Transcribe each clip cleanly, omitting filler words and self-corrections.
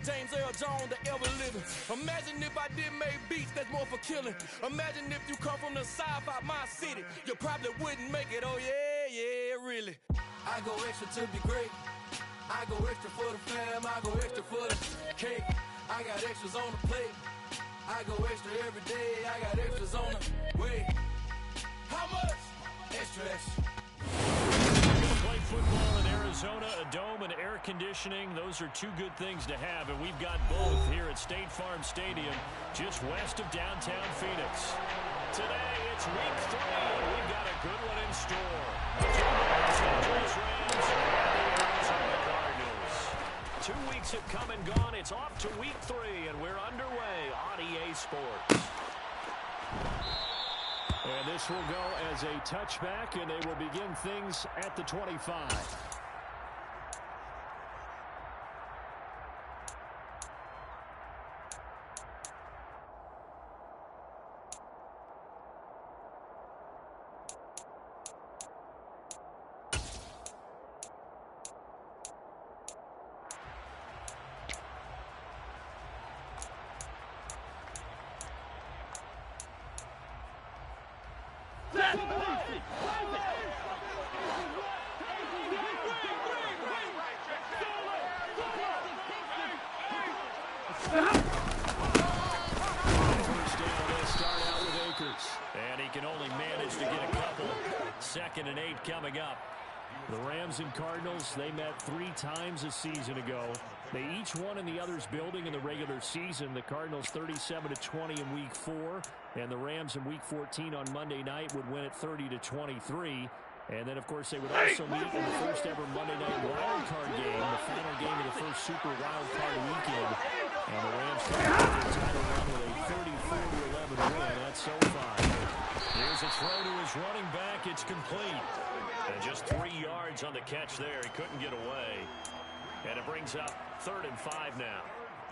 James Earl Jones that ever living. Imagine if I didn't make beats that's more for killing. Imagine if you come from the south out my city, you probably wouldn't make it. Oh yeah, really. I go extra to be great. I go extra for the fam. I go extra for the cake. I got extras on the plate. I go extra every day. I got extras on the way. How much? Extra, extra. Play football in Arizona, a dome and air conditioning. Those are two good things to have, and we've got both here at State Farm Stadium, just west of downtown Phoenix. Today, it's week 3, and we've got a good one in store. The Los Angeles Rams and the Arizona Cardinals. 2 weeks have come and gone. It's off to week 3, and we're underway on EA Sports. And this will go as a touchback, and they will begin things at the 25. Second and 8 coming up. The Rams and Cardinals, they met 3 times a season ago. They each won in the other's building in the regular season. The Cardinals 37-20 in week 4, and the Rams in week 14 on Monday night would win it 30-23. And then, of course, they would also meet in the first ever Monday night wild card game, the final game of the first Super Wild Card weekend. And the Rams come out their title run with a 34-11 win at SoFi. Here's a throw to his running back. It's complete. And just 3 yards on the catch there. He couldn't get away. And it brings up 3rd and 5 now.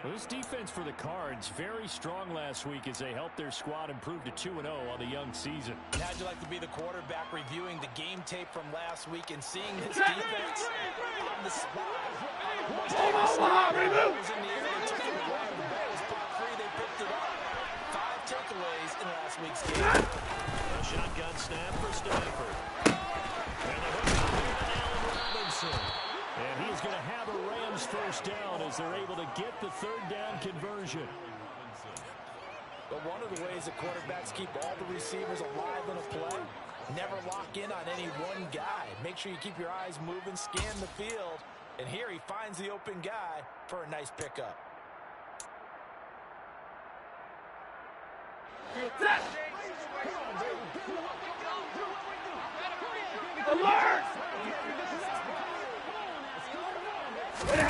Well, this defense for the Cards, very strong last week as they helped their squad improve to 2-0 on the young season. How'd you like to be the quarterback reviewing the game tape from last week and seeing this defense on the spot? Almost every snap was in the air. They took it away. The ball was put free. They picked it up. 5 takeaways in last week's game. A shotgun snap for Stanford. And the hook out here to Allen Robinson. And he's going to have a Rams first down as they're able to get the 3rd down conversion. But one of the ways that quarterbacks keep all the receivers alive in a play, never lock in on any one guy. Make sure you keep your eyes moving, scan the field. And here he finds the open guy for a nice pickup. Alert! And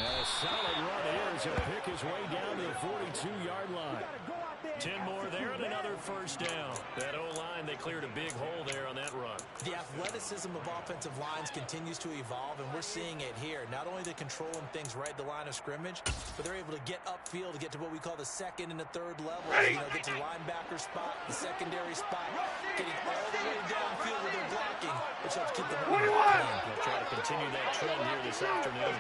a solid run here as he'll pick his way down to the 42-yard line. 10 more there and another first down. That O-line, they cleared a big hole there on that run. The athleticism of offensive lines continues to evolve, and we're seeing it here. Not only the controlling things right at the line of scrimmage, but they're able to get upfield to get to what we call the 2nd and the 3rd level. You know, get to the linebacker spot, the secondary spot, getting all the way downfield with their blocking, which helps keep them on. They'll try to continue that trend here this afternoon.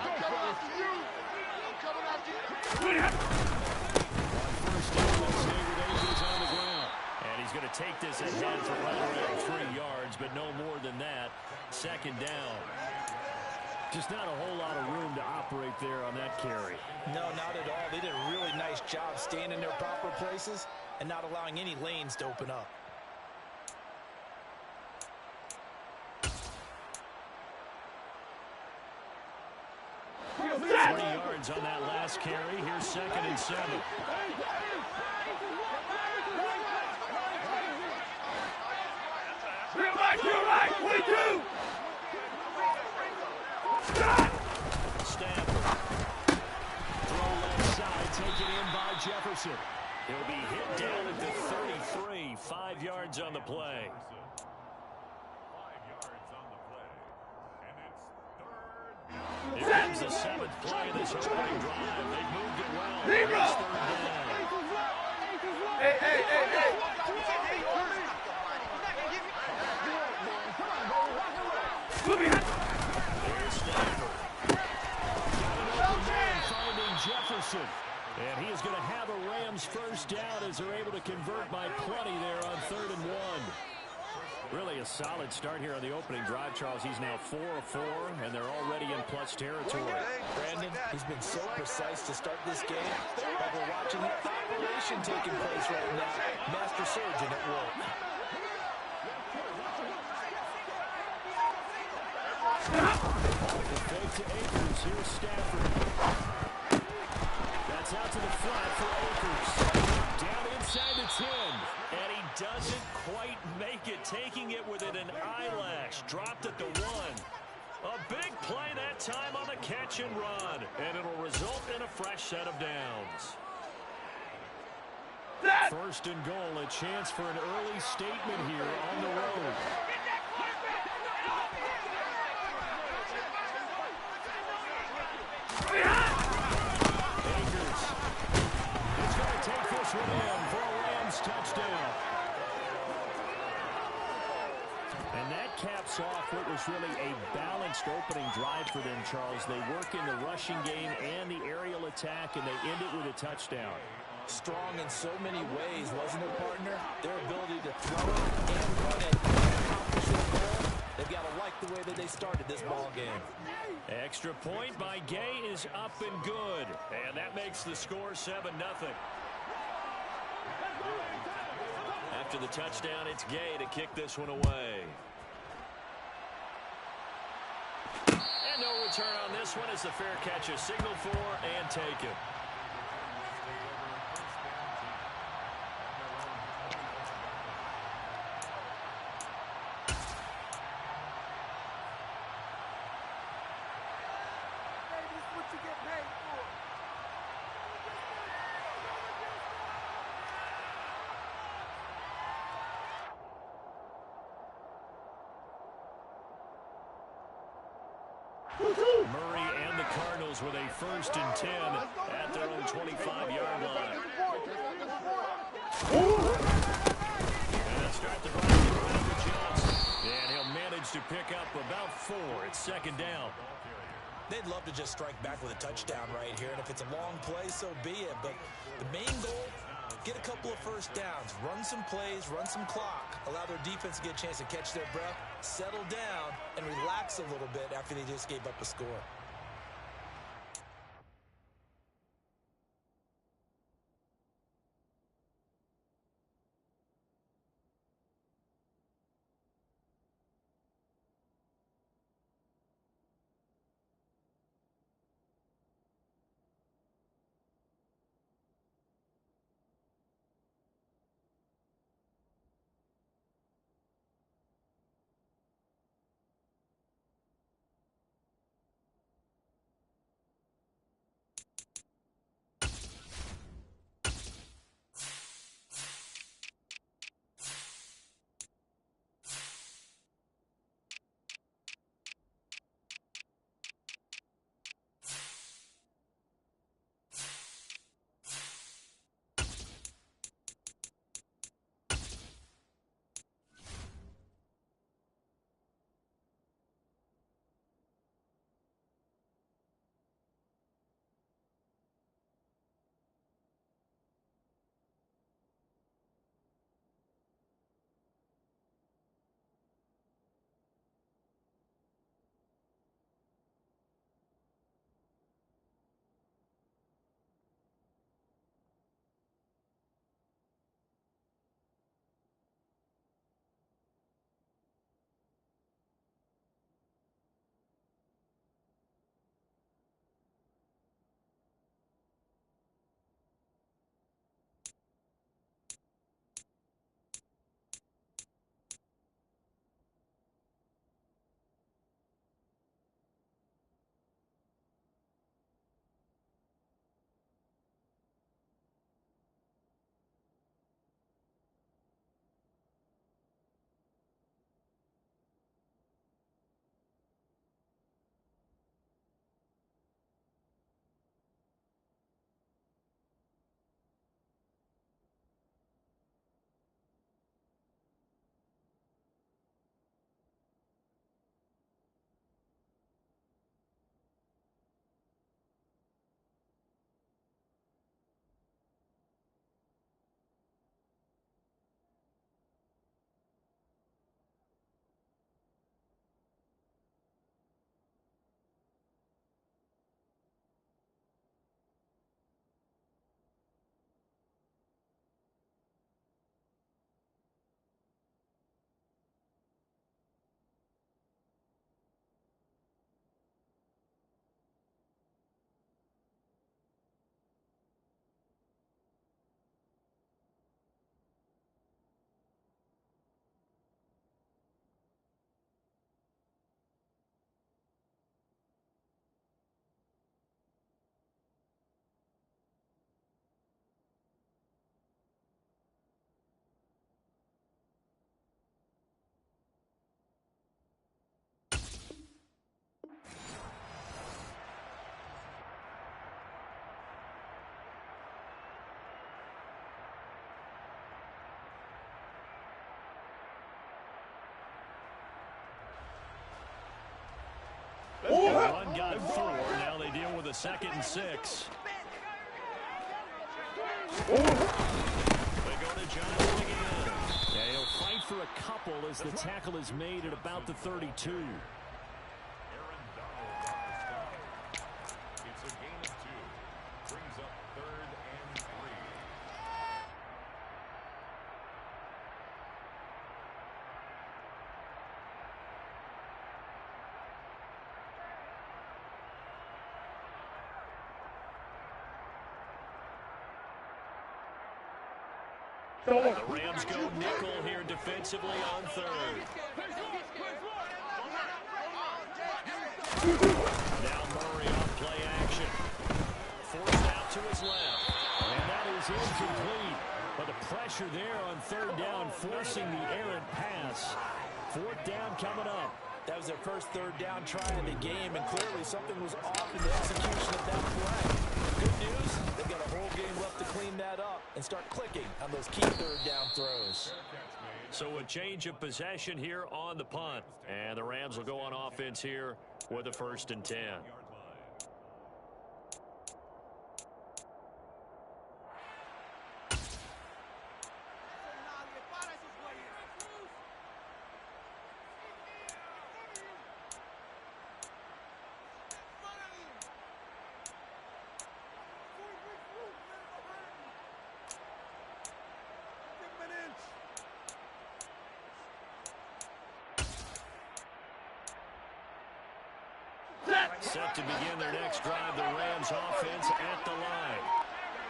And he's going to take this ahead for right around 3 yards, but no more than that. 2nd down. Just not a whole lot of room to operate there on that carry. No, not at all. They did a really nice job staying in their proper places and not allowing any lanes to open up. Three yards on that last carry. Here's 2nd and 7. You're right, 22! Stanford. Throw left side, taken in by Jefferson. He'll be hit down at the 33. 5 yards on the play. Here comes the 7th play of this opening drive. They've moved it well. Zebra! Hey! There's going to have a Rams first down as they're able to convert by plenty there on 3rd and 1. Really a solid start here on the opening drive, Charles. He's now 4 of 4, and they're already in plus territory. Brandon, he's been so precise to start this game, but we're watching an operation taking place right now. Master surgeon at work. The fake to Akers. Here's Stafford. That's out to the flat for Akers. Down inside the 10. And he doesn't quite make it, taking it within an eyelash. Dropped at the 1. A big play that time on the catch and run. And it'll result in a fresh set of downs. First and goal, a chance for an early statement here on the road. Akers. He's going to take this one in for a Rams touchdown. And that caps off what was really a balanced opening drive for them, Charles. They work in the rushing game and the aerial attack, and they end it with a touchdown. Strong in so many ways, wasn't it, partner? Their ability to throw it and run it and accomplish their goal. They've got to like the way that they started this ball game. Extra point by Gay is up and good. And that makes the score 7-0. After the touchdown, it's Gay to kick this one away. And no return on this one as the fair catch is signaled for and taken. Murray and the Cardinals with a 1st and 10 at their own 25-yard line. And start the drive with Johnson. And he'll manage to pick up about 4. It's 2nd down. They'd love to just strike back with a touchdown right here, and if it's a long play, so be it. But the main goal, get a couple of first downs, run some plays, run some clock, allow their defense to get a chance to catch their breath, settle down, and relax a little bit after they just gave up a score. run got 4. Now they deal with a 2nd and 6. They go to Johnson again. Yeah, he'll fight for a couple as the tackle is made at about the 32. It's a gain of 2. Brings up 3rd and 3. The Rams go nickel here defensively on 3rd. Now Murray on play action. Forced out to his left. And that is incomplete. But the pressure there on 3rd down, forcing the errant pass. 4th down coming up. That was their first 3rd down try of the game, and clearly something was off in the execution of that play. Good news, they've got a whole game left to clean that up and start clicking on those key 3rd down throws. So a change of possession here on the punt. And the Rams will go on offense here with a 1st and 10. Set to begin their next drive, the Rams offense at the line.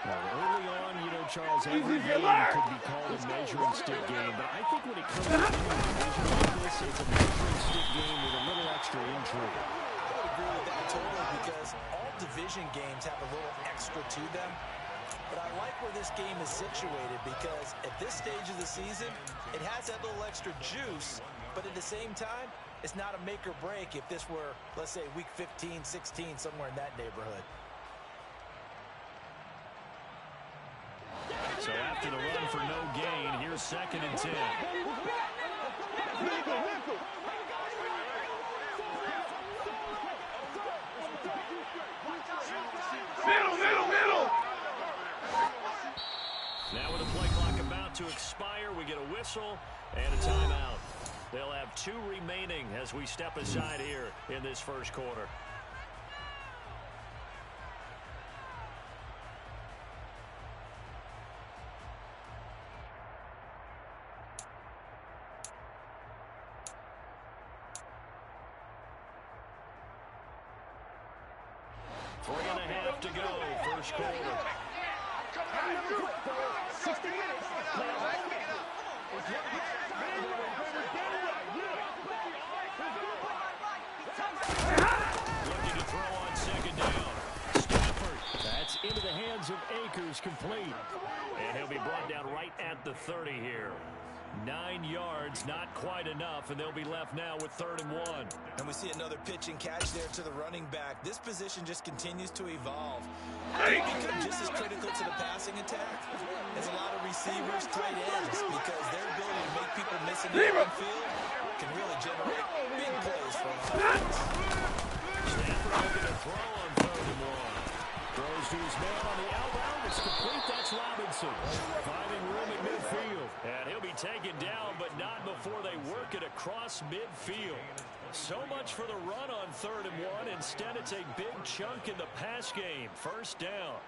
Now, early on, you know, Charles, every game could be called a measuring stick game, but I think when it comes to a division like this, it's a measuring stick game with a little extra intrigue. I would agree with that totally, because all division games have a little extra to them. But I like where this game is situated, because at this stage of the season, it has that little extra juice, but at the same time, it's not a make or break if this were, let's say, week 15, 16, somewhere in that neighborhood. So after the run for no gain, here's 2nd and 10. Middle. Now with the play clock about to expire, we get a whistle and a timeout. They'll have 2 remaining as we step aside here in this first quarter. Three and a half to go, first quarter. 60 minutes. Looking to throw on 2nd down. Stafford. That's into the hands of Akers, complete. And he'll be brought down right at the 30 here. 9 yards, not quite enough, and they'll be left now with 3rd and 1. And we see another pitch and catch there to the running back. This position just continues to evolve. It becomes just as critical to the passing attack as a lot of receivers, tight ends, because their ability to make people miss in the open field can really generate big plays for offense. Stafford looking to throw on 3rd and 1. Throws to his man on the outbound. It's complete. That's Robinson. Finding room at midfield. And he'll be taken down, but not before they work it across midfield. So much for the run on 3rd and 1. Instead, it's a big chunk in the pass game. First down.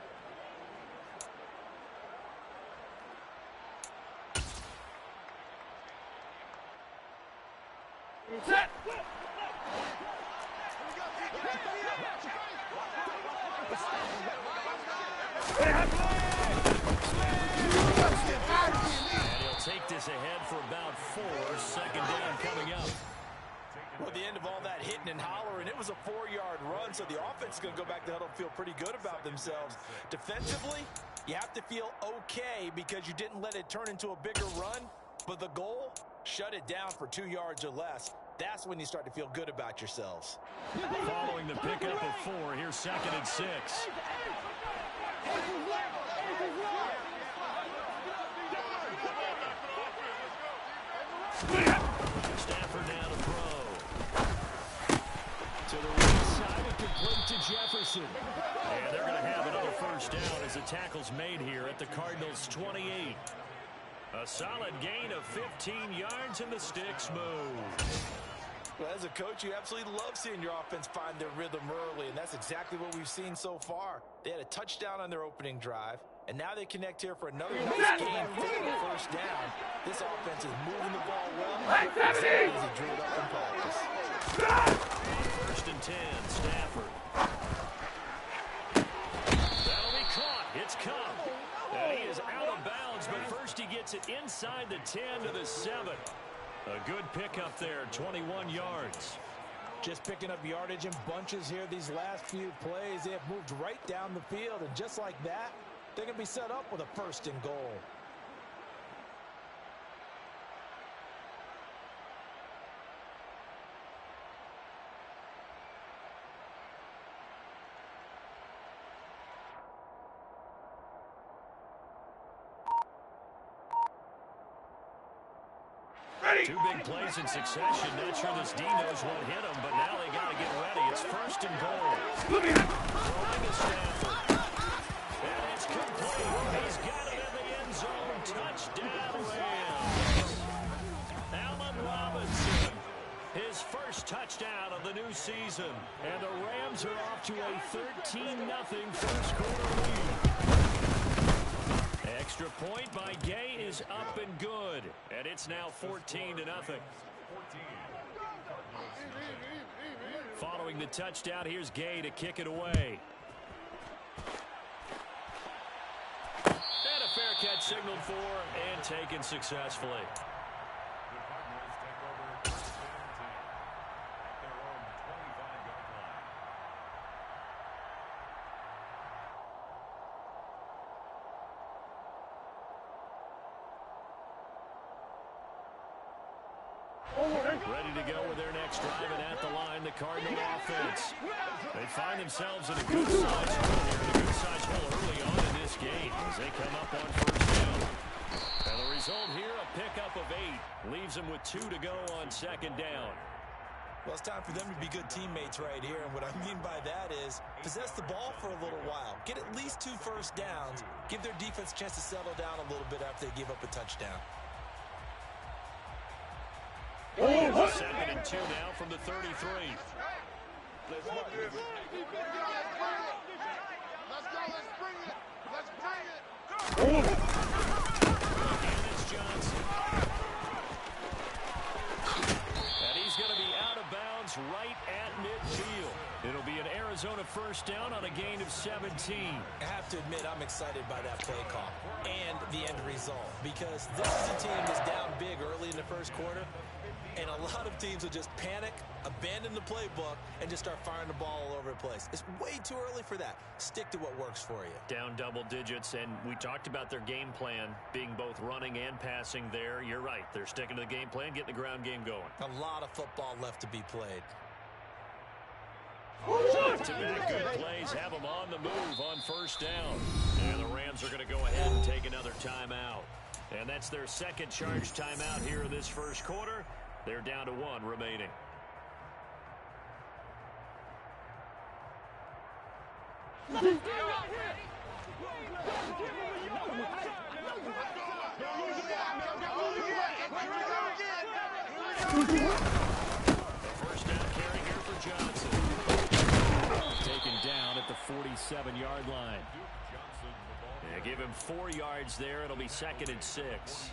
Set. And he'll take this ahead for about 4. 2nd down coming up. Well, at the end of all that hitting and hollering, it was a 4-yard run, so the offense is going to go back to the huddle and feel pretty good about themselves. Defensively, you have to feel okay because you didn't let it turn into a bigger run, but the goal, shut it down for 2 yards or less. That's when you start to feel good about yourselves. Following the pickup of 4, here's 2nd and 6. Stafford now to throw. To the right side, complete to Jefferson. And they're going to have another first down as the tackle's made here at the Cardinals' 28. A solid gain of 15 yards and the sticks move. Well, as a coach, you absolutely love seeing your offense find their rhythm early, and that's exactly what we've seen so far. They had a touchdown on their opening drive, and now they connect here for another nice game, first down. This offense is moving the ball well, exactly as he drew it up in practice. First and 10, Stafford. That'll be caught. It's come. And he is out of bounds, but first he gets it inside the 10 to the 7. A good pickup there, 21 yards. Just picking up yardage in bunches here these last few plays. They have moved right down the field, and just like that, they're going to be set up with a first and goal. Two big plays in succession. Not sure this D knows what hit him, but now they got to get ready. It's first and goal. Throwing to Stafford. And it's complete. He's got it in the end zone. Touchdown, Rams. Allen Robinson. His first touchdown of the new season. And the Rams are off to a 13-0 first quarter lead. Extra point by Gay is up and good. And it's now 14-0. Following the touchdown, here's Gay to kick it away. And a fair catch signaled for and taken successfully. Ready to go with their next drive, and at the line, the Cardinal offense. They find themselves in a good-sized hole here, and a good-sized hole early on in this game as they come up on first down. And the result here, a pickup of 8, leaves them with 2 to go on second down. Well, it's time for them to be good teammates right here, and what I mean by that is possess the ball for a little while, get at least 2 first downs, give their defense a chance to settle down a little bit after they give up a touchdown. Second and 2 now from the 33. Let's go, let's bring it. Let's bring it. And it's Johnson. And he's going to be out of bounds right at midfield. It'll be an Arizona first down on a gain of 17. I have to admit, I'm excited by that play call and the end result, because this is a team that's down big early in the first quarter, and a lot of teams will just panic, abandon the playbook, and just start firing the ball all over the place. It's way too early for that. Stick to what works for you. Down double digits, and we talked about their game plan being both running and passing there. You're right. They're sticking to the game plan, getting the ground game going. A lot of football left to be played. Back-to-back good plays have them on the move on first down. And the Rams are going to go ahead and take another timeout. And that's their second charge timeout here in this first quarter. They're down to 1 remaining. First down carry here for Johnson. Taken down at the 47-yard line. Yeah, give him 4 yards there. It'll be second and 6.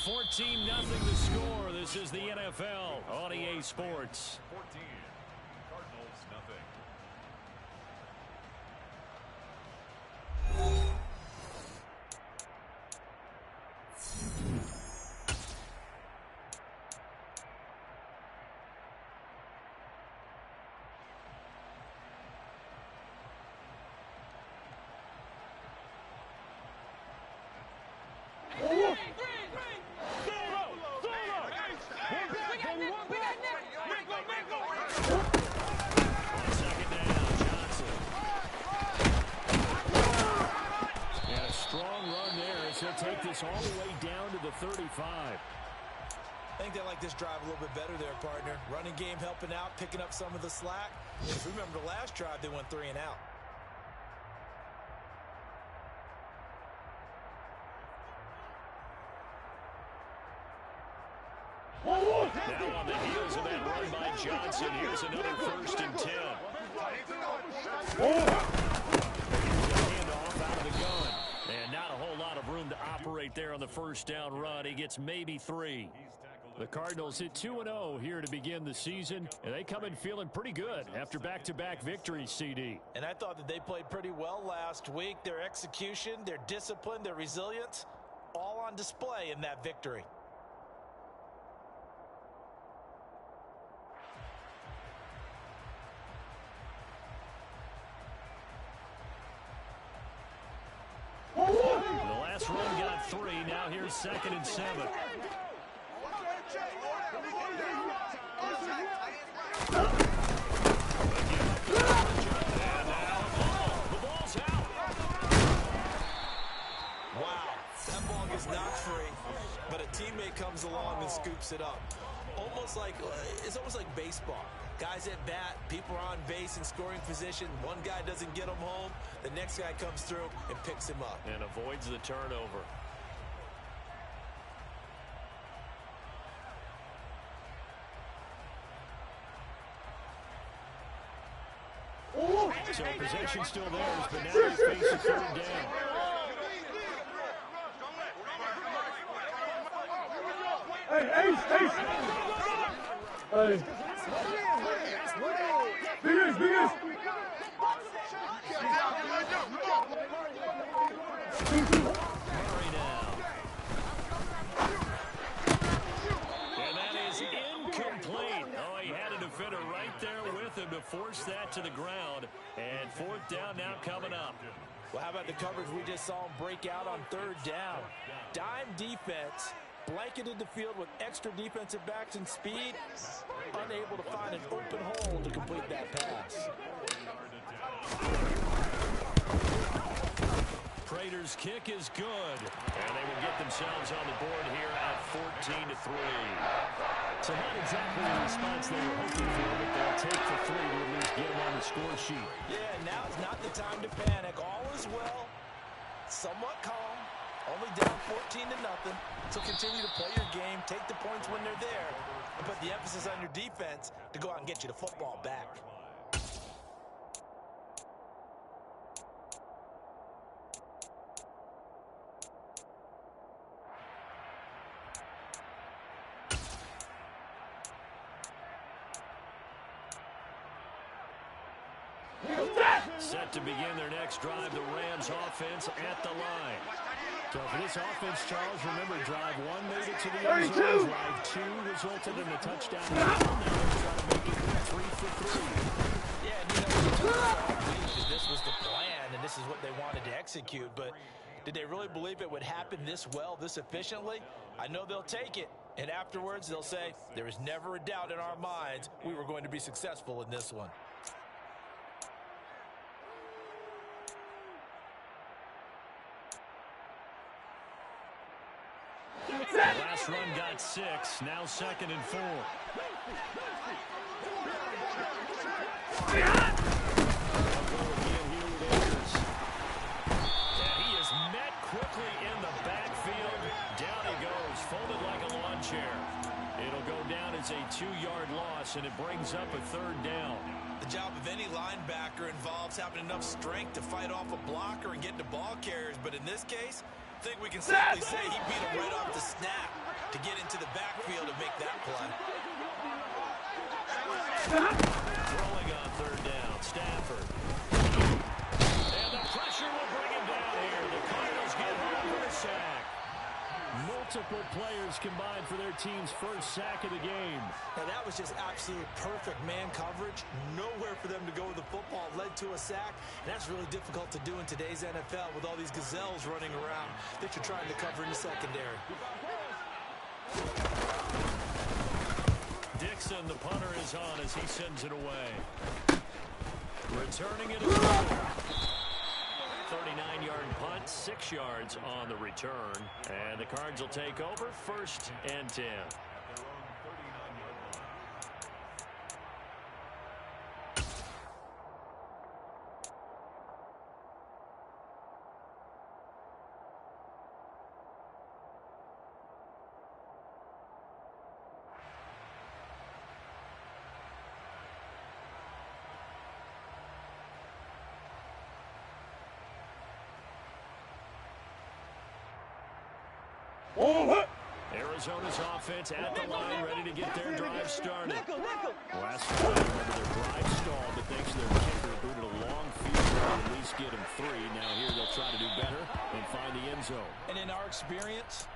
14-0 the score. This is the NFL on EA Sports. 14. Cardinals, nothing. 35. I think they like this drive a little bit better there, partner. Running game helping out, picking up some of the slack. If you remember the last drive, they went 3 and out. Now on the heels of that run by Johnson, here's another 1st and 10. Handoff out of the gun. And not a whole lot of room to operate there on the 1st down run. He gets maybe 3. The Cardinals hit 2-0 here to begin the season, and they come in feeling pretty good after back-to-back victories, CD. And I thought that they played pretty well last week. Their execution, their discipline, their resilience, all on display in that victory. The last run got 3. Now here's 2nd and 7. The ball's out. Wow, that ball gets knocked free, but a teammate comes along and scoops it up. It's almost like baseball. Guys at bat, people are on base in scoring position. One guy doesn't get them home. The next guy comes through and picks him up. And avoids the turnover. So possession still theirs, but now they face a 3rd down. Hey. Biggest. Murray now. And that is incomplete. Oh, he had a defender right there with him to force that to the ground. And 4th down now coming up. Well, how about the coverage we just saw him break out on 3rd down? Dime defense, blanketed the field with extra defensive backs and speed, unable to find an open hole to complete that pass. Prater's kick is good, and they will get themselves on the board here at 14-3. So not exactly the response they were hoping for, but they'll take the 3 to at least get them on the score sheet. Yeah, now is not the time to panic. All is well, somewhat calm, only down 14-0. So continue to play your game, take the points when they're there, and put the emphasis on your defense to go out and get you the football back. Set to begin their next drive, the Rams offense at the line. So for this offense, Charles, remember drive 1 made it to the end zone. Drive 2 resulted in a touchdown. Now they're trying to make it 3 for 3. Yeah, and you know, this was the plan, and this is what they wanted to execute, but did they really believe it would happen this well, this efficiently? I know they'll take it, and afterwards they'll say, there is never a doubt in our minds we were going to be successful in this one. Last run got 6, now 2nd and 4. And he is met quickly in the backfield. Down he goes, folded like a lawn chair. It'll go down as a 2-yard loss, and it brings up a 3rd down. The job of any linebacker involves having enough strength to fight off a blocker and get to ball carriers, but in this case, I think we can safely say he beat him right off the snap to get into the backfield and make that play. Rolling on 3rd down, Stafford. And the pressure will bring him down here. The Cardinals get home for a sack. Multiple players combined for their team's first sack of the game. Now that was just absolute perfect man coverage. Nowhere for them to go with the football. Led to a sack. And that's really difficult to do in today's NFL with all these gazelles running around that you're trying to cover in the secondary. Dixon, the punter, is on as he sends it away. Returning it is 39-yard punt, 6 yards on the return. And the Cards will take over, 1st and 10. Arizona's offense at the line, ready to get their drive started. Last time, remember, their drive stalled, but thanks to their kicker, booted a long field goal to at least get them 3. Now here they'll try to do better and find the end zone. And in our experience,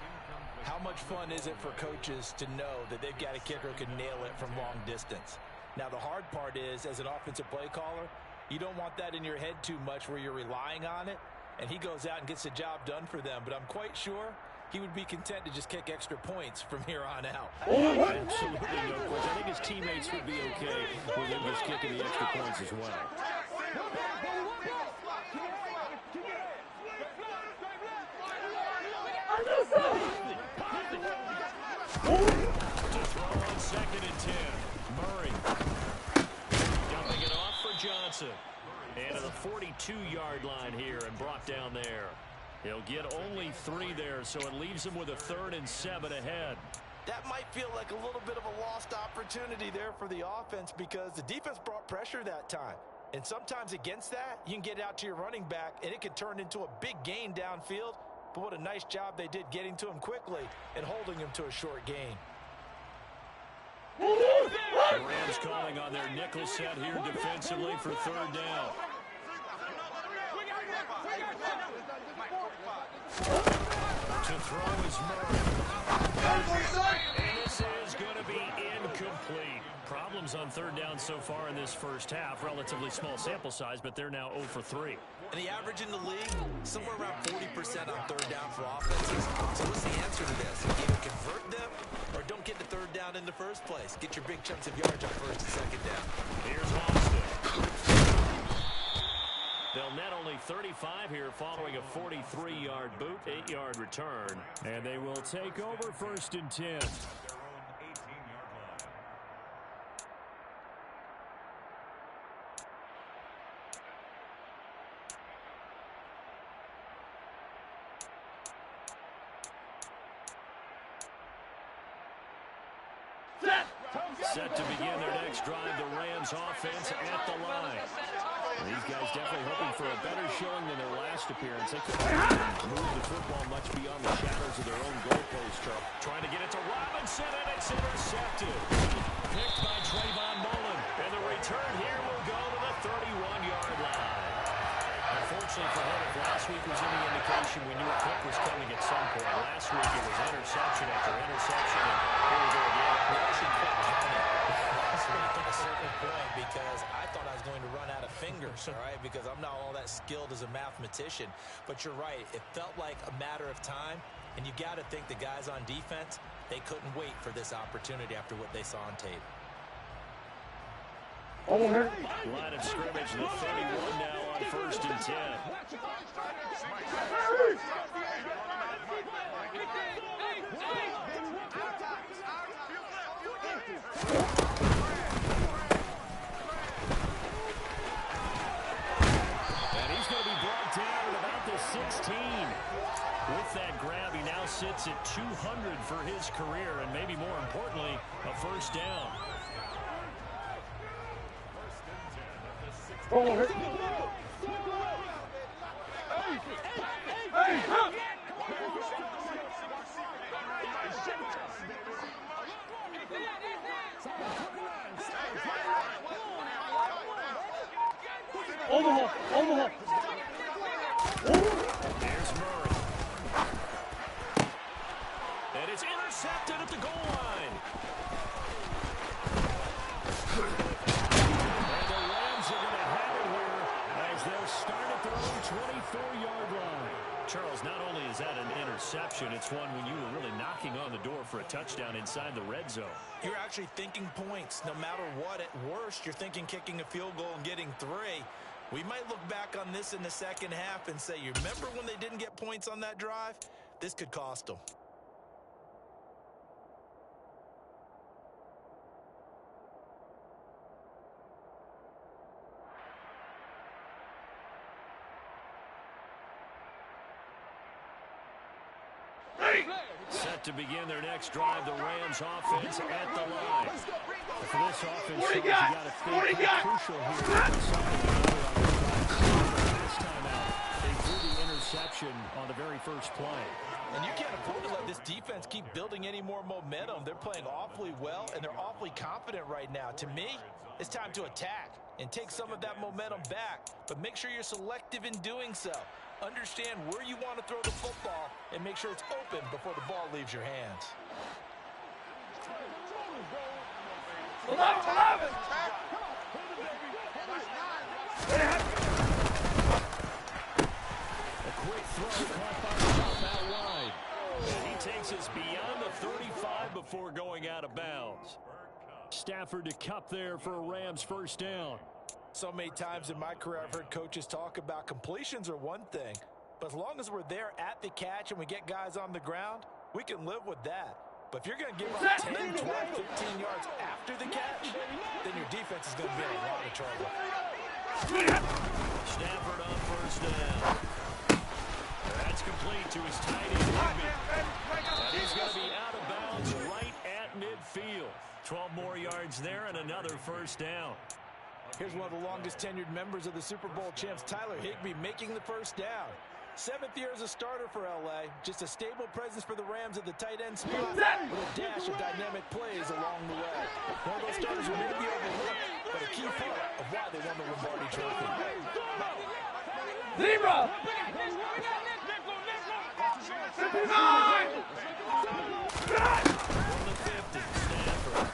how much fun is it for coaches to know that they've got a kicker who can nail it from long distance? Now, the hard part is, as an offensive play caller, you don't want that in your head too much where you're relying on it, and he goes out and gets the job done for them. But I'm quite sure he would be content to just kick extra points from here on out. Absolutely no question. I think his teammates would be okay with him just kicking the extra points as well. To throw on 2nd and 10. Murray dumping it off for Johnson. And to the 42-yard line here and brought down there. He'll get only 3 there, so it leaves him with a 3rd and 7 ahead. That might feel like a little bit of a lost opportunity there for the offense because the defense brought pressure that time. And sometimes against that, you can get out to your running back, and it could turn into a big gain downfield. But what a nice job they did getting to him quickly and holding him to a short gain. The Rams calling on their nickel set here defensively for 3rd down. To throw is Murray. And this is going to be incomplete. Problems on 3rd down so far in this first half. Relatively small sample size, but they're now 0 for 3. And the average in the league, somewhere around 40% on 3rd down for offenses. So what's the answer to this? Either convert them or don't get the 3rd down in the first place. Get your big chunks of yards on 1st and 2nd down. Here's Austin. They'll net only 35 here following a 43-yard boot, 8-yard return. And they will take over 1st and 10. Set to begin their next drive, the Rams offense at the line. These guys definitely hoping for a better showing than their last appearance. They couldn't move the football much beyond the shadows of their own goalpost, Charles. Trying to get it to Robinson, and it's intercepted. Picked by Trayvon Mullen. And the return here will go to the 31-yard line. Unfortunately for him, if last week was any indication, we knew a pick was coming at some point. Last week it was interception after interception, and here we go again. We actually quit counting at a certain point because I thought I was going to run out of fingers, all right, because I'm not all that skilled as a mathematician. But you're right. It felt like a matter of time, and you got to think the guys on defense, they couldn't wait for this opportunity after what they saw on tape. Line of scrimmage, the 31 now on 1st and 10. And he's going to be brought down at about the 16. With that grab, he now sits at 200 for his career, and maybe more importantly, a 1st down. Omaha. There's Murray. And it's intercepted at the goal line. And the Rams are going to have it here as they'll start at their own 24-yard line. Charles, not only is that an interception, it's one when you were really knocking on the door for a touchdown inside the red zone. You're actually thinking points. No matter what, at worst, you're thinking kicking a field goal and getting 3. We might look back on this in the second half and say, you remember when they didn't get points on that drive? This could cost them. Set to begin their next drive, the Rams offense at the line. For this offense, you got to think crucial here. This time out, they drew the interception on the very first play. And you can't afford to let this defense keep building any more momentum. They're playing awfully well, and they're awfully confident right now. To me, it's time to attack and take some of that momentum back. But make sure you're selective in doing so. Understand where you want to throw the football and make sure it's open before the ball leaves your hands. 11. A quick throw caught by the top out wide. And he takes us beyond the 35 before going out of bounds. Stafford to Cup there for a Rams first down. So many times in my career, I've heard coaches talk about completions are one thing. But as long as we're there at the catch and we get guys on the ground, we can live with that. But if you're going to give up 10, 12, 15 yards after the catch, then your defense is going to be in a lot of trouble. Stafford on first down. That's complete to his tight end, Higby. And he's going to be out of bounds right at midfield. 12 more yards there and another first down. Here's one of the longest tenured members of the Super Bowl champs, Tyler Higbee, making the first down. 7th year as a starter for L.A. Just a stable presence for the Rams at the tight end spot with a dash of dynamic plays along the way. One of those starters who may be overlooked, but a key part of why they won the Lombardi Trophy. Zebra! From the 50, Stafford.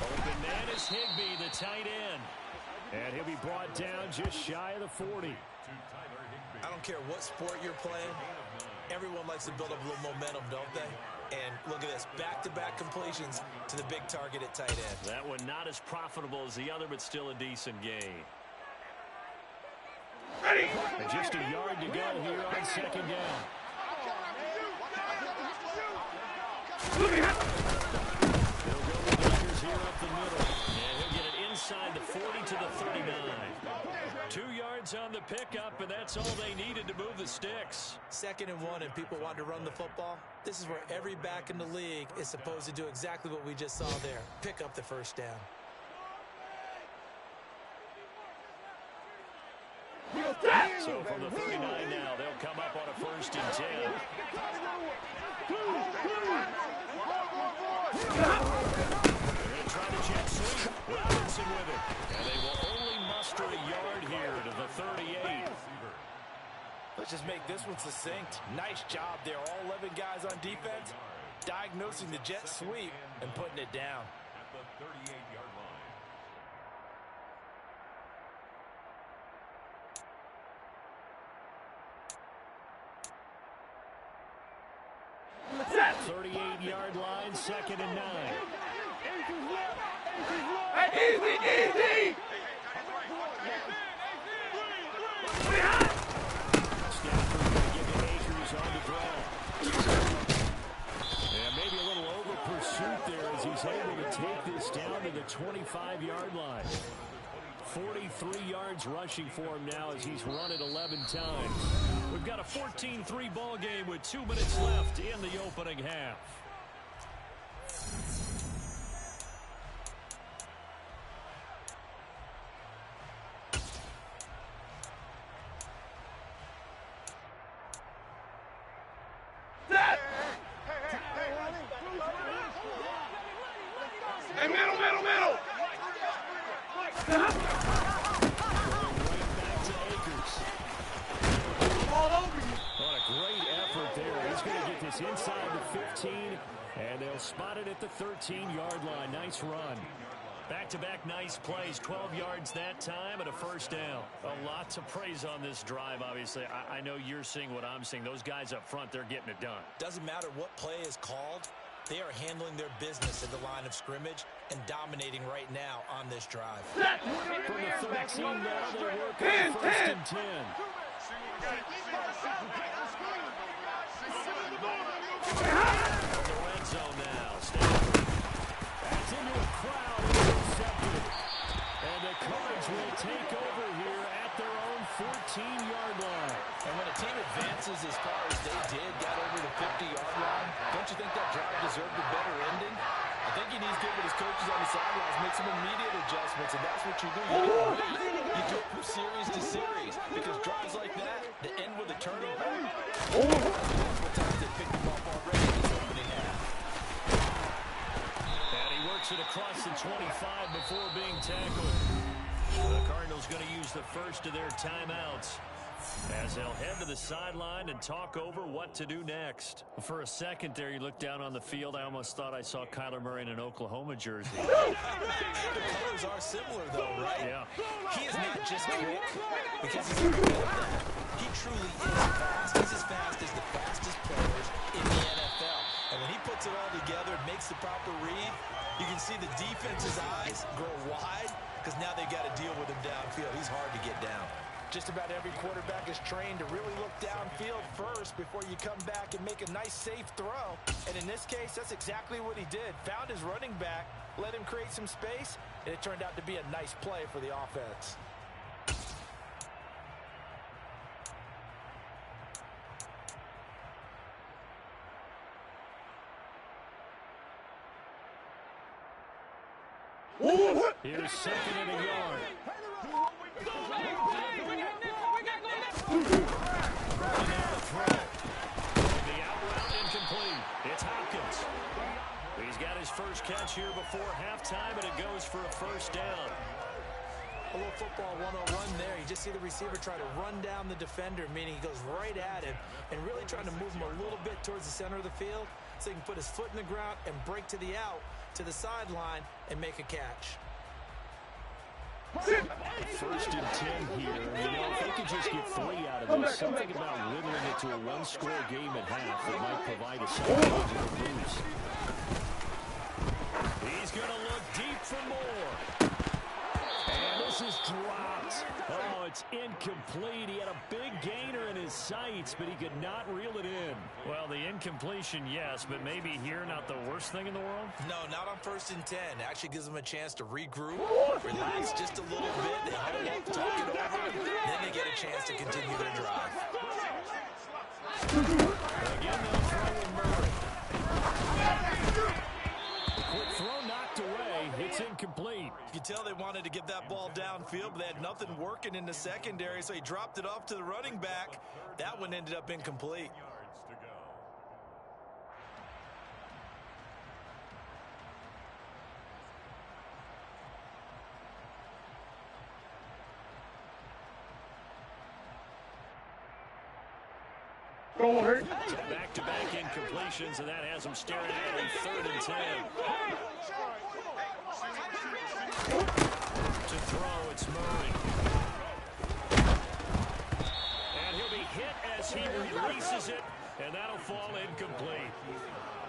Open man is Higbee, the tight end. And he'll be brought down just shy of the 40. I don't care what sport you're playing. Everyone likes to build up a little momentum, don't they? And look at this, back-to-back completions to the big target at tight end. That one not as profitable as the other, but still a decent gain. And just a yard to go here on second down. They'll go with the Lakers here up the middle. And he'll get it inside the 40 to the 39. 2 yards on the pickup, and that's all they needed to move the sticks. 2nd and 1, and people want to run the football. This is where every back in the league is supposed to do exactly what we just saw there. Pick up the first down. So from the 39 now, they'll come up on a 1st and 10. They're going to try to jet sweep. Robinson with it. And they will only muster a yard here to the 38. Let's just make this one succinct. Nice job there. All 11 guys on defense diagnosing the jet sweep and putting it down. At the 38-yard line. That 38-yard line, 2nd and 9. Easy, easy! Stafford going to give it Akers on the draw. And maybe a little over pursuit there as he's able to take this down to the 25-yard line. 43 yards rushing for him now as he's run it 11 times. We've got a 14-3 ball game with 2 minutes left in the opening half. Hey, middle, middle, middle! Going right back to Akers. All over you. What a great effort there. He's going to get this inside the 15, and they'll spot it at the 13-yard line. Nice run. Back-to-back nice plays, 12 yards that time and a first down. A lot to praise on this drive, obviously. I know you're seeing what I'm seeing. Those guys up front, they're getting it done. Doesn't matter what play is called. They are handling their business at the line of scrimmage and dominating right now on this drive. From the 13 now, they work on 1st and 10. The red zone now. That's into a crowd. Intercepted. And the Cards will take over here at their own 14-yard line. And when a team advances as far as they did, got over the 50-yard line, don't you think that drive deserved a better ending? I think he needs to get with his coaches on the sidelines, make some immediate adjustments, and that's what you do. You don't wait. You do it from series to series, because drives like that, to end with a turnover, what times they picked them up already in this opening half. And he works it across the 25 before being tackled. The Cardinals going to use the first of their timeouts as they'll head to the sideline and talk over what to do next. For a second there, you look down on the field, I almost thought I saw Kyler Murray in an Oklahoma jersey. The colors are similar, though, right? Yeah. He is not just quick because he's a good. He truly is fast. He's as fast as the fastest players in the NFL. And when he puts it all together and makes the proper read, you can see the defense's eyes grow wide because now they've got to deal with him downfield. He's hard to get down. Just about every quarterback is trained to really look downfield first before you come back and make a nice, safe throw. And in this case, that's exactly what he did. Found his running back, let him create some space, and it turned out to be a nice play for the offense. Here's second and a yard. The out route incomplete. It's Hopkins. He's got his first catch here before halftime, and it goes for a first down. A little football 101 there. You just see the receiver try to run down the defender, meaning he goes right at him and really trying to move him a little bit towards the center of the field so he can put his foot in the ground and break to the out, to the sideline, and make a catch. First and 10 here. You know, if they could just get 3 out of this, something about whittling it to a one-score game at half that might provide a psychological boost. He's going to look deep for more. And this is dropped. Oh, it's incomplete. He had a big gainer in his sights, but he could not reel it in. Well, the incompletion, yes, but maybe here not the worst thing in the world? No, not on 1st and 10. Actually gives them a chance to regroup, relax just a little bit. They huddle up, talk it over, then they get a chance to continue their drive. Again, they'll throw with Murray. Quick throw knocked away. It's incomplete. You can tell they wanted to get that ball downfield, but they had nothing working in the secondary, so he dropped it off to the running back. That one ended up incomplete. Back-to-back incompletions, and that has them staring at a 3rd and 10. To throw, it's Murray. And he'll be hit as he releases it, and that'll fall incomplete.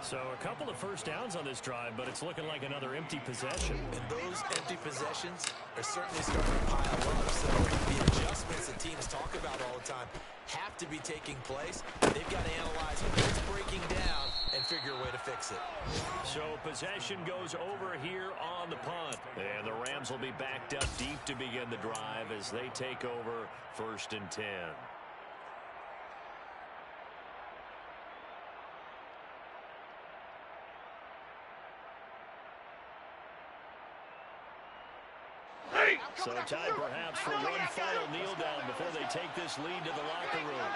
So a couple of first downs on this drive, but it's looking like another empty possession. And those empty possessions are certainly starting to pile up. So the adjustments that teams talk about all the time have to be taking place. They've got to analyze what's breaking down and figure a way to fix it. So possession goes over here on the punt. And the Rams will be backed up deep to begin the drive as they take over 1st and 10. So time perhaps for one final kneel down before they take this lead to the locker room.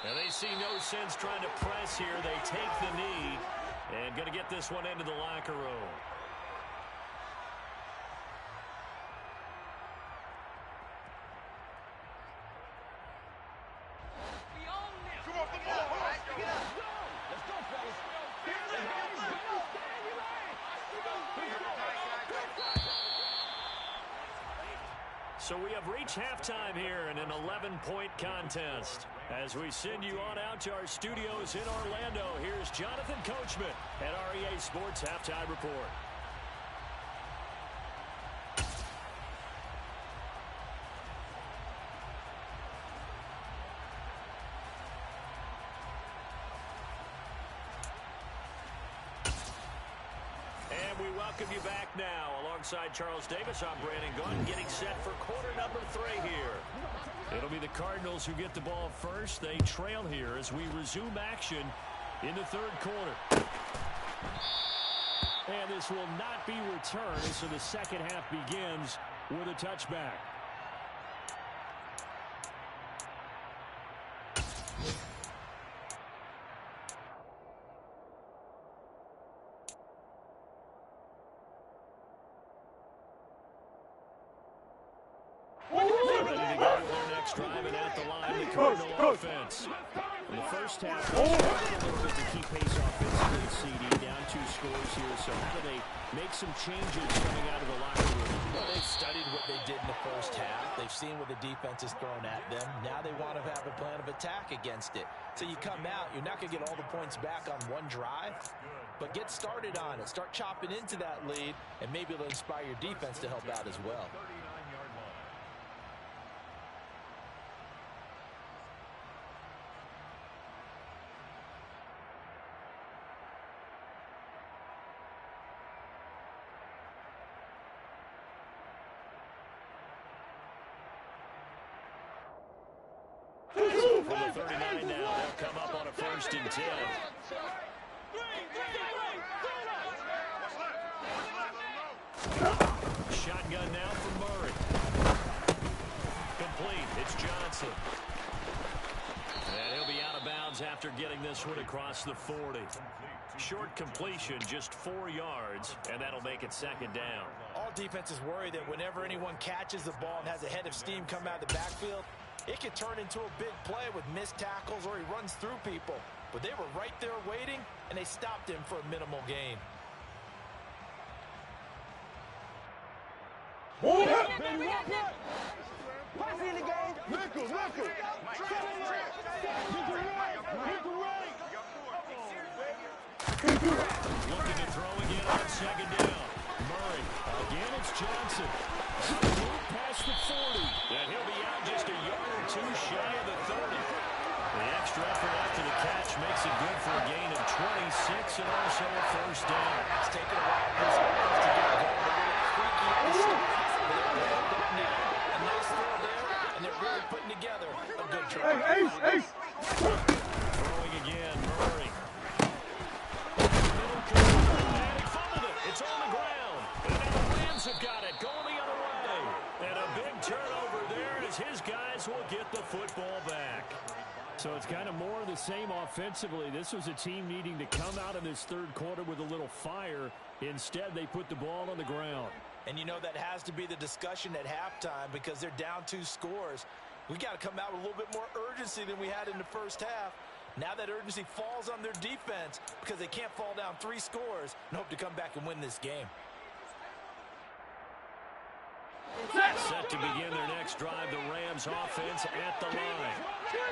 And they see no sense trying to press here. They take the knee and going to get this one into the locker room. Come off the ball, Let's go, fellas. So we have reached halftime here in an 11-point contest. As we send you on out to our studios in Orlando, here's Jonathan Coachman. At REA Sports Halftime Report. And we welcome you back now. Alongside Charles Davis, I'm Brandon Gunn, getting set for quarter number 3 here. It'll be the Cardinals who get the ball first. They trail here as we resume action in the third quarter. And this will not be returned, so the second half begins with a touchback. Driving at the line, the Cardinal offense. In the first half, they struggled a little bit to keep pace offensively. CD down 2 scores here, so how do they make some changes coming out of the locker room? Well, they've studied what they did in the first half. They've seen what the defense has thrown at them. Now they want to have a plan of attack against it. So you come out, you're not going to get all the points back on one drive, but get started on it. Start chopping into that lead, and maybe it'll inspire your defense to help out as well. From the 39 now, they'll come up on a 1st and 10. Shotgun now from Murray. Complete. It's Johnson. And he'll be out of bounds after getting this one across the 40. Short completion, just 4 yards, and that'll make it 2nd down. All defenses worry that whenever anyone catches the ball and has a head of steam come out of the backfield, it could turn into a big play with missed tackles or he runs through people. But they were right there waiting, and they stopped him for a minimal gain. Looking to throw again on 2nd down. Murray. Again, it's Johnson. Move past the 40. And he'll be out just a yard or 2 shy of the 30. The extra effort after the catch makes it good for a gain of 26 and also a 1st down. It's taken a while for this offense to get going. A little freaky at the start, but they're ramped up now. A nice throw there, and they're really putting together a good drive. Throwing again, Murray. Middle corner, and he fumbled it. It's on the ground. And now the Rams have got it, going the other way. And a big turnover there as his guys will get the football back. So it's kind of more of the same offensively. This was a team needing to come out in this third quarter with a little fire. Instead, they put the ball on the ground. And you know that has to be the discussion at halftime because they're down 2 scores. We got to come out with a little bit more urgency than we had in the first half. Now that urgency falls on their defense because they can't fall down 3 scores and hope to come back and win this game. Set to begin their next drive, the Rams offense at the line.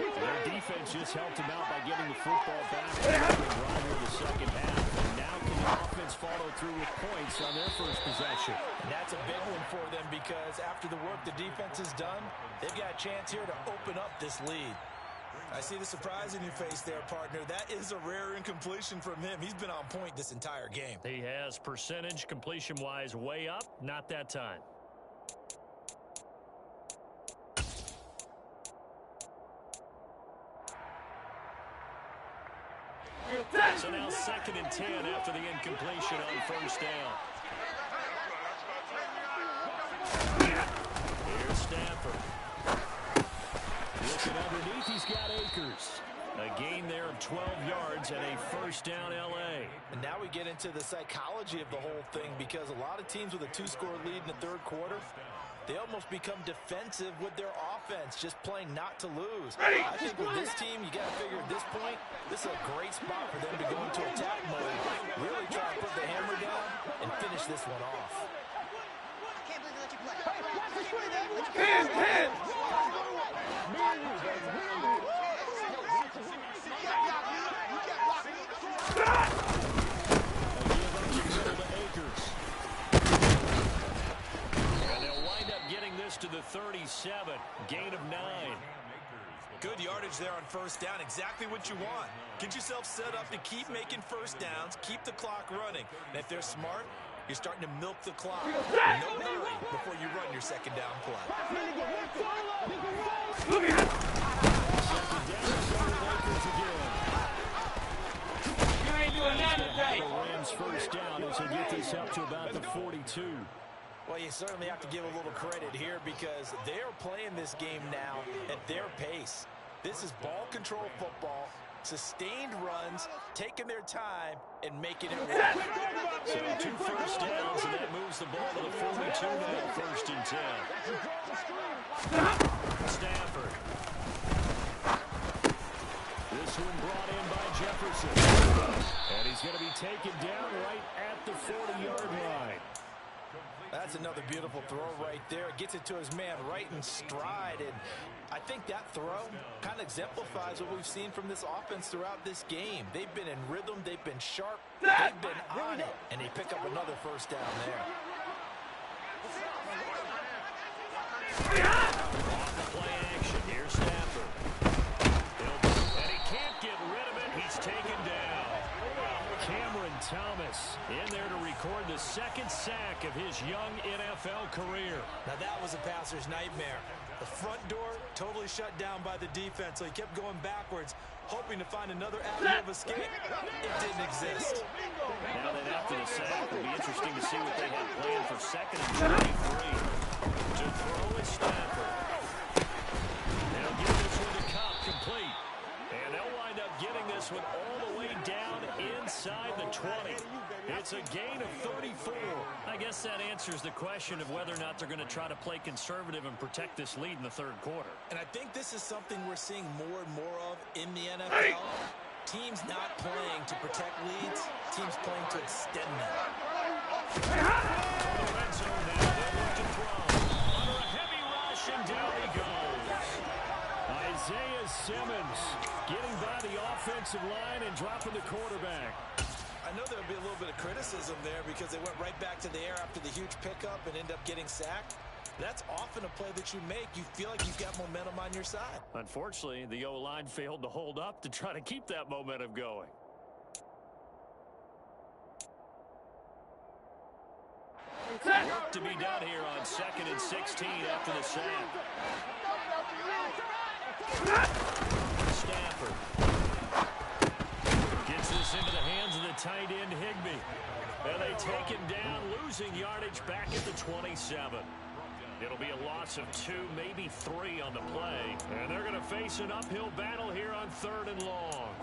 Their defense just helped them out by getting the football back and drive in the second half. And now can the offense follow through with points on their first possession? And that's a big one for them because after the work the defense has done, they've got a chance here to open up this lead. I see the surprise in your face there, partner. That is a rare incompletion from him. He's been on point this entire game. He has percentage completion-wise way up, not that time. So now 2nd and 10 after the incompletion on 1st down. Here's Stafford. Looking underneath, he's got Akers. A gain there of 12 yards and a 1st down L.A. And now we get into the psychology of the whole thing because a lot of teams with a 2-score lead in the third quarter, they almost become defensive with their offense, just playing not to lose. I think with this team, you got to figure at this point, this is a great spot for them to go into attack mode, really try to put the hammer down and finish this one off. 37, gain of 9. Good yardage there on first down, exactly what you want. Get yourself set up to keep making first downs, keep the clock running. And if they're smart, you're starting to milk the clock. No hurry before you run your second down play. Second down, Lakers again. You ain't doing that today. The Rams first down as they get this up to about the 42. Well, you certainly have to give a little credit here because they're playing this game now at their pace. This is ball control football, sustained runs, taking their time, and making it work. So 2 first downs, and that moves the ball to the 42 now, first and 10. Stafford. This one brought in by Jefferson. And he's going to be taken down right at the 40-yard line. That's another beautiful throw right there. Gets it to his man right in stride. And I think that throw kind of exemplifies what we've seen from this offense throughout this game. They've been in rhythm. They've been sharp. They've been on it. And they pick up another first down there. Off the play action. Here's Stafford. And he can't get rid of it. He's taken down. Cameron Thomas in there to record the second sack of his young NFL career. Now that was a passer's nightmare. The front door totally shut down by the defense, so he kept going backwards, hoping to find another avenue of escape. It didn't exist. Now that after the sack, it'll be interesting to see what they have planned for second and 23. To throw is Stafford. They'll give this one to Cobb complete. And they'll wind up getting this one all the way down inside the 20. It's a gain of 34. I guess that answers the question of whether or not they're going to try to play conservative and protect this lead in the third quarter. And I think this is something we're seeing more and more of in the NFL. Teams not playing to protect leads, teams playing to extend them. Lorenzo now, they'll look to throw. Under a heavy rush, and down he goes. Isaiah Simmons getting by the offensive line and dropping the quarterback. I know there'll be a little bit of criticism there because they went right back to the air after the huge pickup and end up getting sacked. That's often a play that you make. You feel like you've got momentum on your side. Unfortunately, the O-line failed to hold up to try to keep that momentum going. Work to be done here on 2nd and 16 after the sack. Stafford gets this into the hands of the tight end Higbee. And they take him down, losing yardage back at the 27. It'll be a loss of 2, maybe 3 on the play. And they're going to face an uphill battle here on 3rd and long.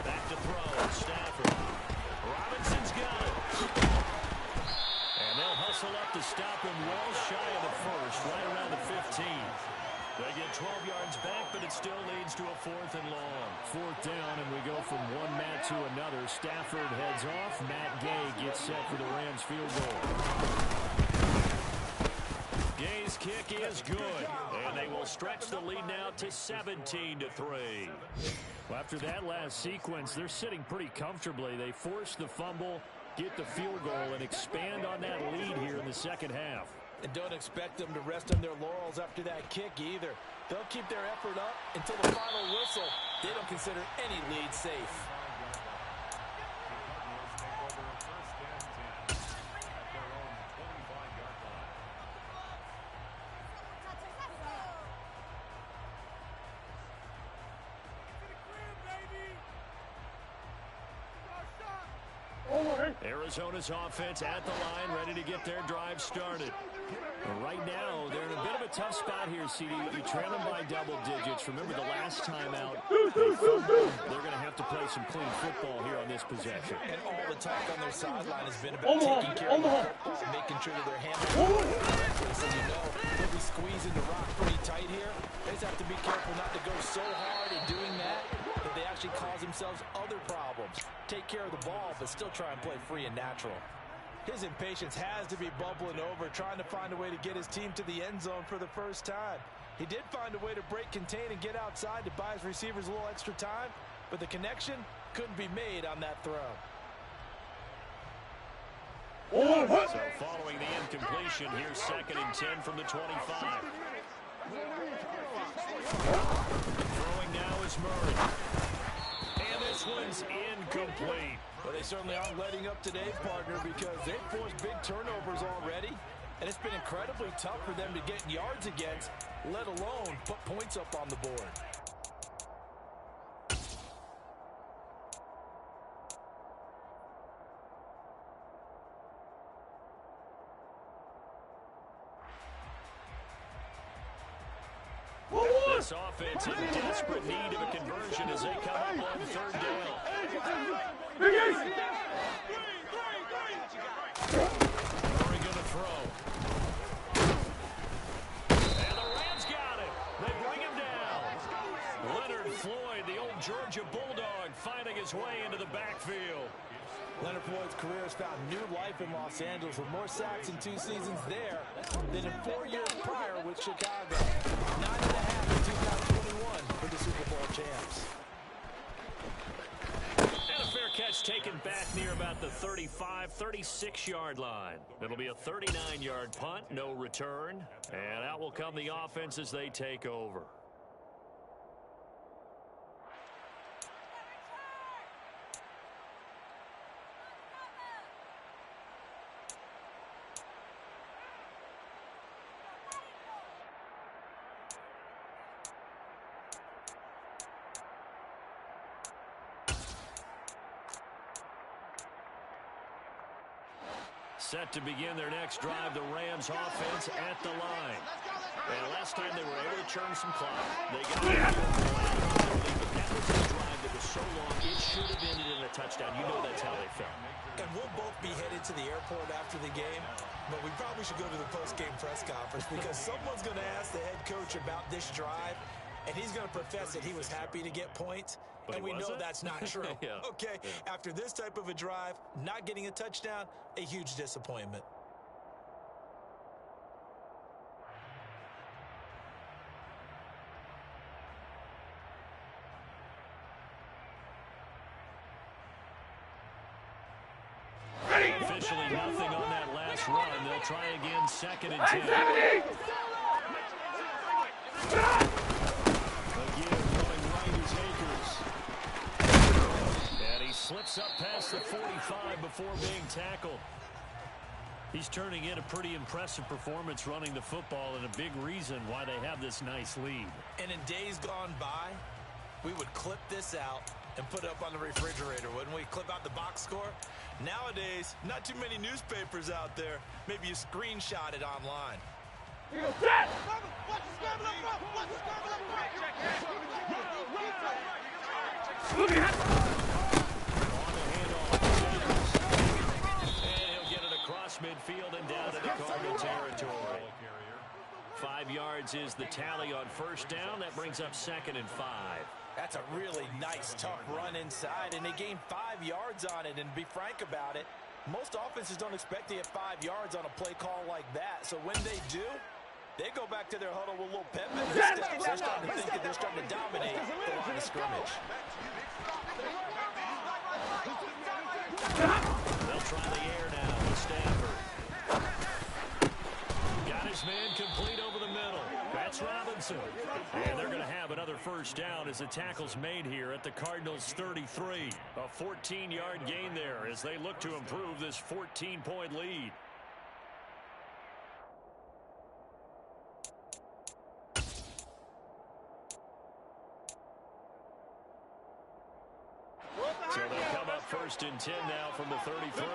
Back to throw, Stafford. Robinson's got it. And they'll hustle up to stop him well shy of the first, right around the 15. They get 12 yards back, but it still leads to a 4th and long. 4th down, and we go from one mat to another. Stafford heads off. Matt Gay gets set for the Rams field goal. Gay's kick is good, and they will stretch the lead now to 17-3. Well, after that last sequence, they're sitting pretty comfortably. They force the fumble, get the field goal, and expand on that lead here in the second half. And don't expect them to rest on their laurels after that kick either. They'll keep their effort up until the final whistle. They don't consider any lead safe. Arizona's offense at the line, ready to get their drive started. Right now, they're in a bit of a tough spot here, CD. You trail them by double digits. Remember the last time out, they're going to have to play some clean football here on this possession. And all the talk on their sideline has been about taking care of the football and making sure that they're handling it correctly. So you know they'll be squeezing the rock pretty tight here. They just have to be careful not to go so hard in doing that they actually actually cause themselves other problems. Take care of the ball, but still try and play free and natural. His impatience has to be bubbling over, trying to find a way to get his team to the end zone for the first time. He did find a way to break contain and get outside to buy his receivers a little extra time, but the connection couldn't be made on that throw. So following the incompletion, here's 2nd and 10 from the 25. Throwing now is Murray. And this one's incomplete. Well, they certainly aren't letting up today, partner, because they've forced big turnovers already, and it's been incredibly tough for them to get yards against, let alone put points up on the board. This offense in desperate need of a conversion as they come up on 3rd down. Murray going to throw. And the Rams got it. They bring him down. Leonard Floyd, the old Georgia Bulldog, finding his way into the backfield. Leonard Floyd's career has found new life in Los Angeles with more sacks in 2 seasons there than in 4 years prior with Chicago. 9.5 in 2021 for the Super Bowl champs. And a fair catch taken back near about the 35, 36-yard line. It'll be a 39-yard punt, no return. And out will come the offense as they take over. Set to begin their next drive, the Rams offense at the line. And last time they were able to churn some clock. They got it. But that was a drive that was so long, it should have ended in a touchdown. You know that's how they felt. And we'll both be headed to the airport after the game, but we probably should go to the post-game press conference because someone's going to ask the head coach about this drive, and he's going to profess that he was happy to get points. But and we know that's not true. Yeah. Okay, yeah. After this type of a drive, not getting a touchdown, a huge disappointment. Officially nothing on that last run. They'll try again, 2nd and 10. Again, going right is Akers. And he slips up past the 45 before being tackled. He's turning in a pretty impressive performance running the football and a big reason why they have this nice lead. And in days gone by, we would clip this out and put it up on the refrigerator, wouldn't we? Clip out the box score. Nowadays, not too many newspapers out there. Maybe you screenshot it online. Midfield and down to the Cardinal territory. 5 yards is the tally on 1st down. That brings up 2nd and 5. That's a really nice, tough run inside, and they gained 5 yards on it. And to be frank about it, most offenses don't expect to get 5 yards on a play call like that. So when they do, they go back to their huddle with a little pep in their steps. They're starting to think that they're starting to dominate the line of scrimmage. They'll try the air now with Stanford. Got his man complete over the middle. That's Robinson. And they're going to have another 1st down as the tackle's made here at the Cardinals' 33. A 14-yard gain there as they look to improve this 14-point lead. So they'll come up 1st and 10 now from the 33.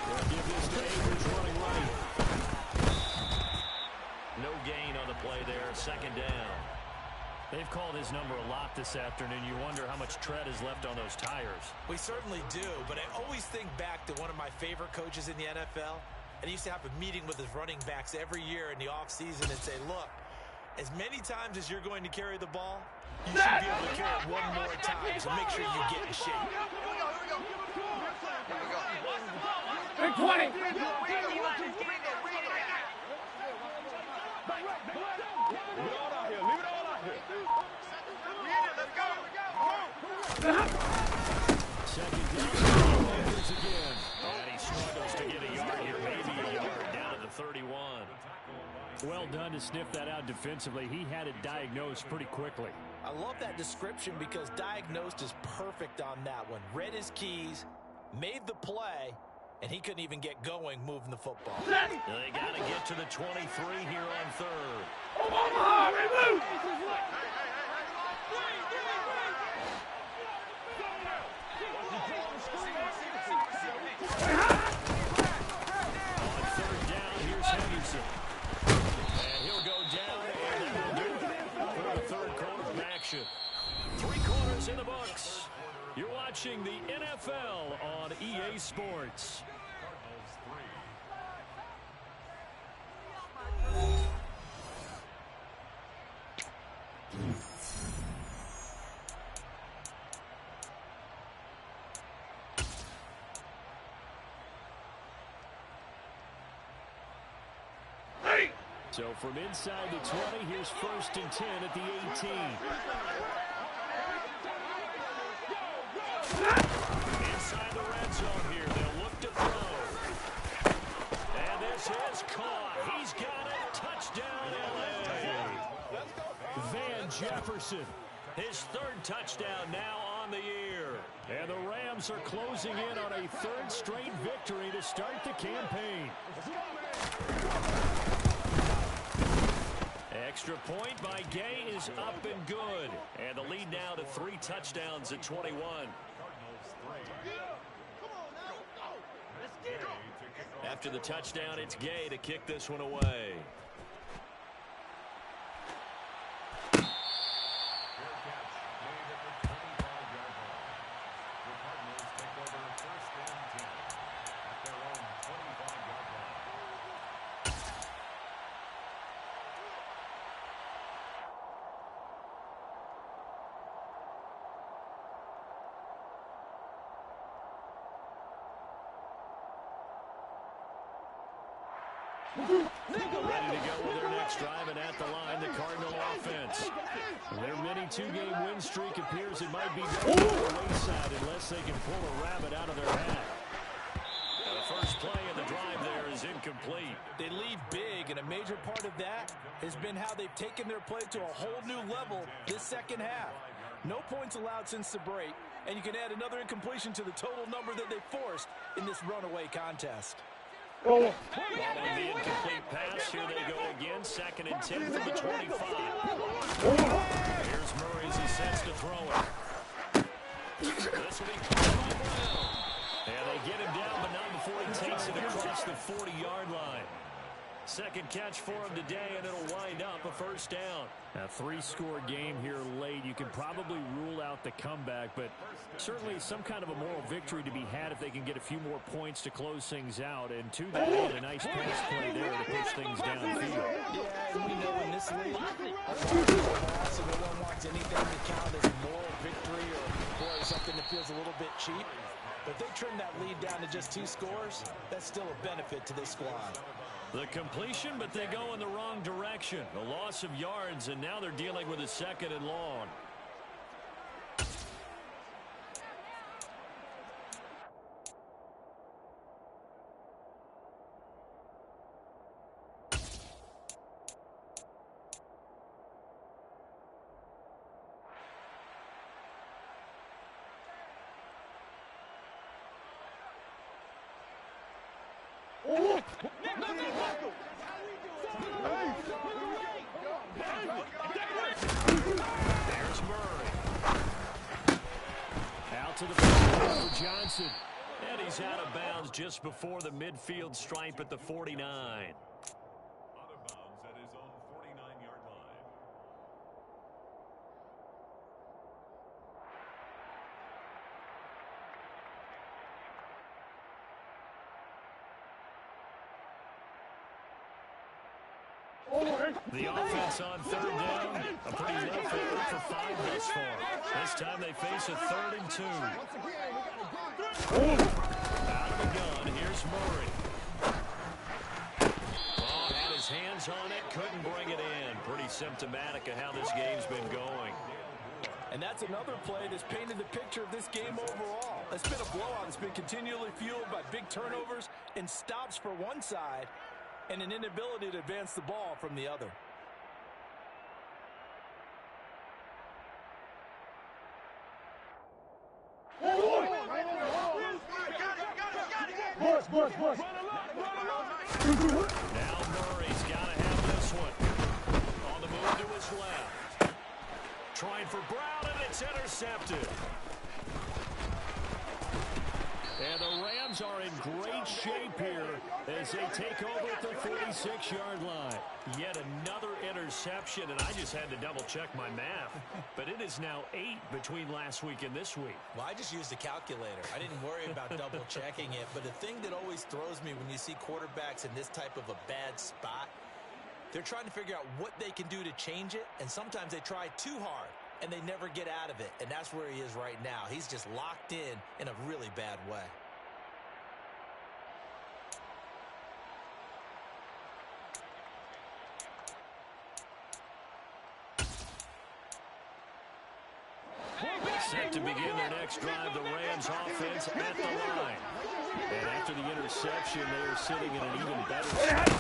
They'll give this to Akers running right. No gain on the play there. 2nd down. They've called his number a lot this afternoon. You wonder how much tread is left on those tires. We certainly do, but I always think back to one of my favorite coaches in the NFL, and he used to have a meeting with his running backs every year in the offseason and say, look, As many times as you're going to carry the ball, you should be able to carry it one more time, so make sure you get in shape. Big 20. Second down, Lakers again. And he struggles to get a yard here, maybe a yard down at the 31. Well done to sniff that out defensively. He had it diagnosed pretty quickly. I love that description because diagnosed is perfect on that one. Read his keys, made the play, and he couldn't even get going moving the football. They got to get to the 23 here on third. Omaha, remove! On third down, here's Henderson. And he'll go down, and that will do it for the third quarter of action. 3 quarters in the books. You're watching the NFL on EA Sports. So from inside the 20, here's 1st and 10 at the 18. Inside the red zone here, they'll look to throw. And this is caught. He's got it. Touchdown, LA. Van Jefferson, his 3rd touchdown now on the year. And the Rams are closing in on a 3rd straight victory to start the campaign. Extra point by Gay is up and good. And the lead now to 3 touchdowns at 21. After the touchdown, it's Gay to kick this one away. Ready to go with their next drive, and at the line, the Cardinal offense. Their mini 2-game win streak appears it might be going to the wayside unless they can pull a rabbit out of their hat. The first play of the drive there is incomplete. They lead big, and a major part of that has been how they've taken their play to a whole new level this second half. No points allowed since the break, and you can add another incompletion to the total number that they forced in this runaway contest. Following the incomplete pass, here they go again. 2nd and 10 from the 25. Here's Murray's attempts to throw it. This will be caught by Brown. And they get him down, but not before he takes it across the 40-yard line. Second catch for him today, and it'll wind up a 1st down. A 3-score game here late. You can probably rule out the comeback, but certainly some kind of a moral victory to be had if they can get a few more points to close things out. And to that end, a nice pass play there to push things downfield. Yeah, and we know in this league, so no one wants anything to count as a moral victory or something that feels a little bit cheap. But they trim that lead down to just 2 scores. That's still a benefit to this squad. The completion, but they go in the wrong direction. A loss of yards, and now they're dealing with a 2nd and long. There's Murray. Out to the field for Johnson. And he's out of bounds just before the midfield stripe at the 49. Out of bounds at his own 49-yard line. The offense on third down, a pretty low favorite for 5 thus far. This time they face a 3rd and 2. Out of the gun, here's Murray. Oh, had his hands on it, couldn't bring it in. Pretty symptomatic of how this game's been going. And that's another play that's painted the picture of this game overall. It's been a blowout that's been continually fueled by big turnovers and stops for one side and an inability to advance the ball from the other. Now Murray's got to have this one. On the move to his left. Trying for Brown, and it's intercepted. And the Rams are in great shape here as they take over at the 46-yard line. Yet another interception, and I just had to double-check my math. But it is now 8 between last week and this week. Well, I just used a calculator. I didn't worry about double-checking it. But the thing that always throws me when you see quarterbacks in this type of a bad spot, they're trying to figure out what they can do to change it, and sometimes they try too hard, and they never get out of it. And that's where he is right now. He's just locked in a really bad way. Set to begin their next drive, the Rams offense at the line. And after the interception, they are sitting in an even better spot.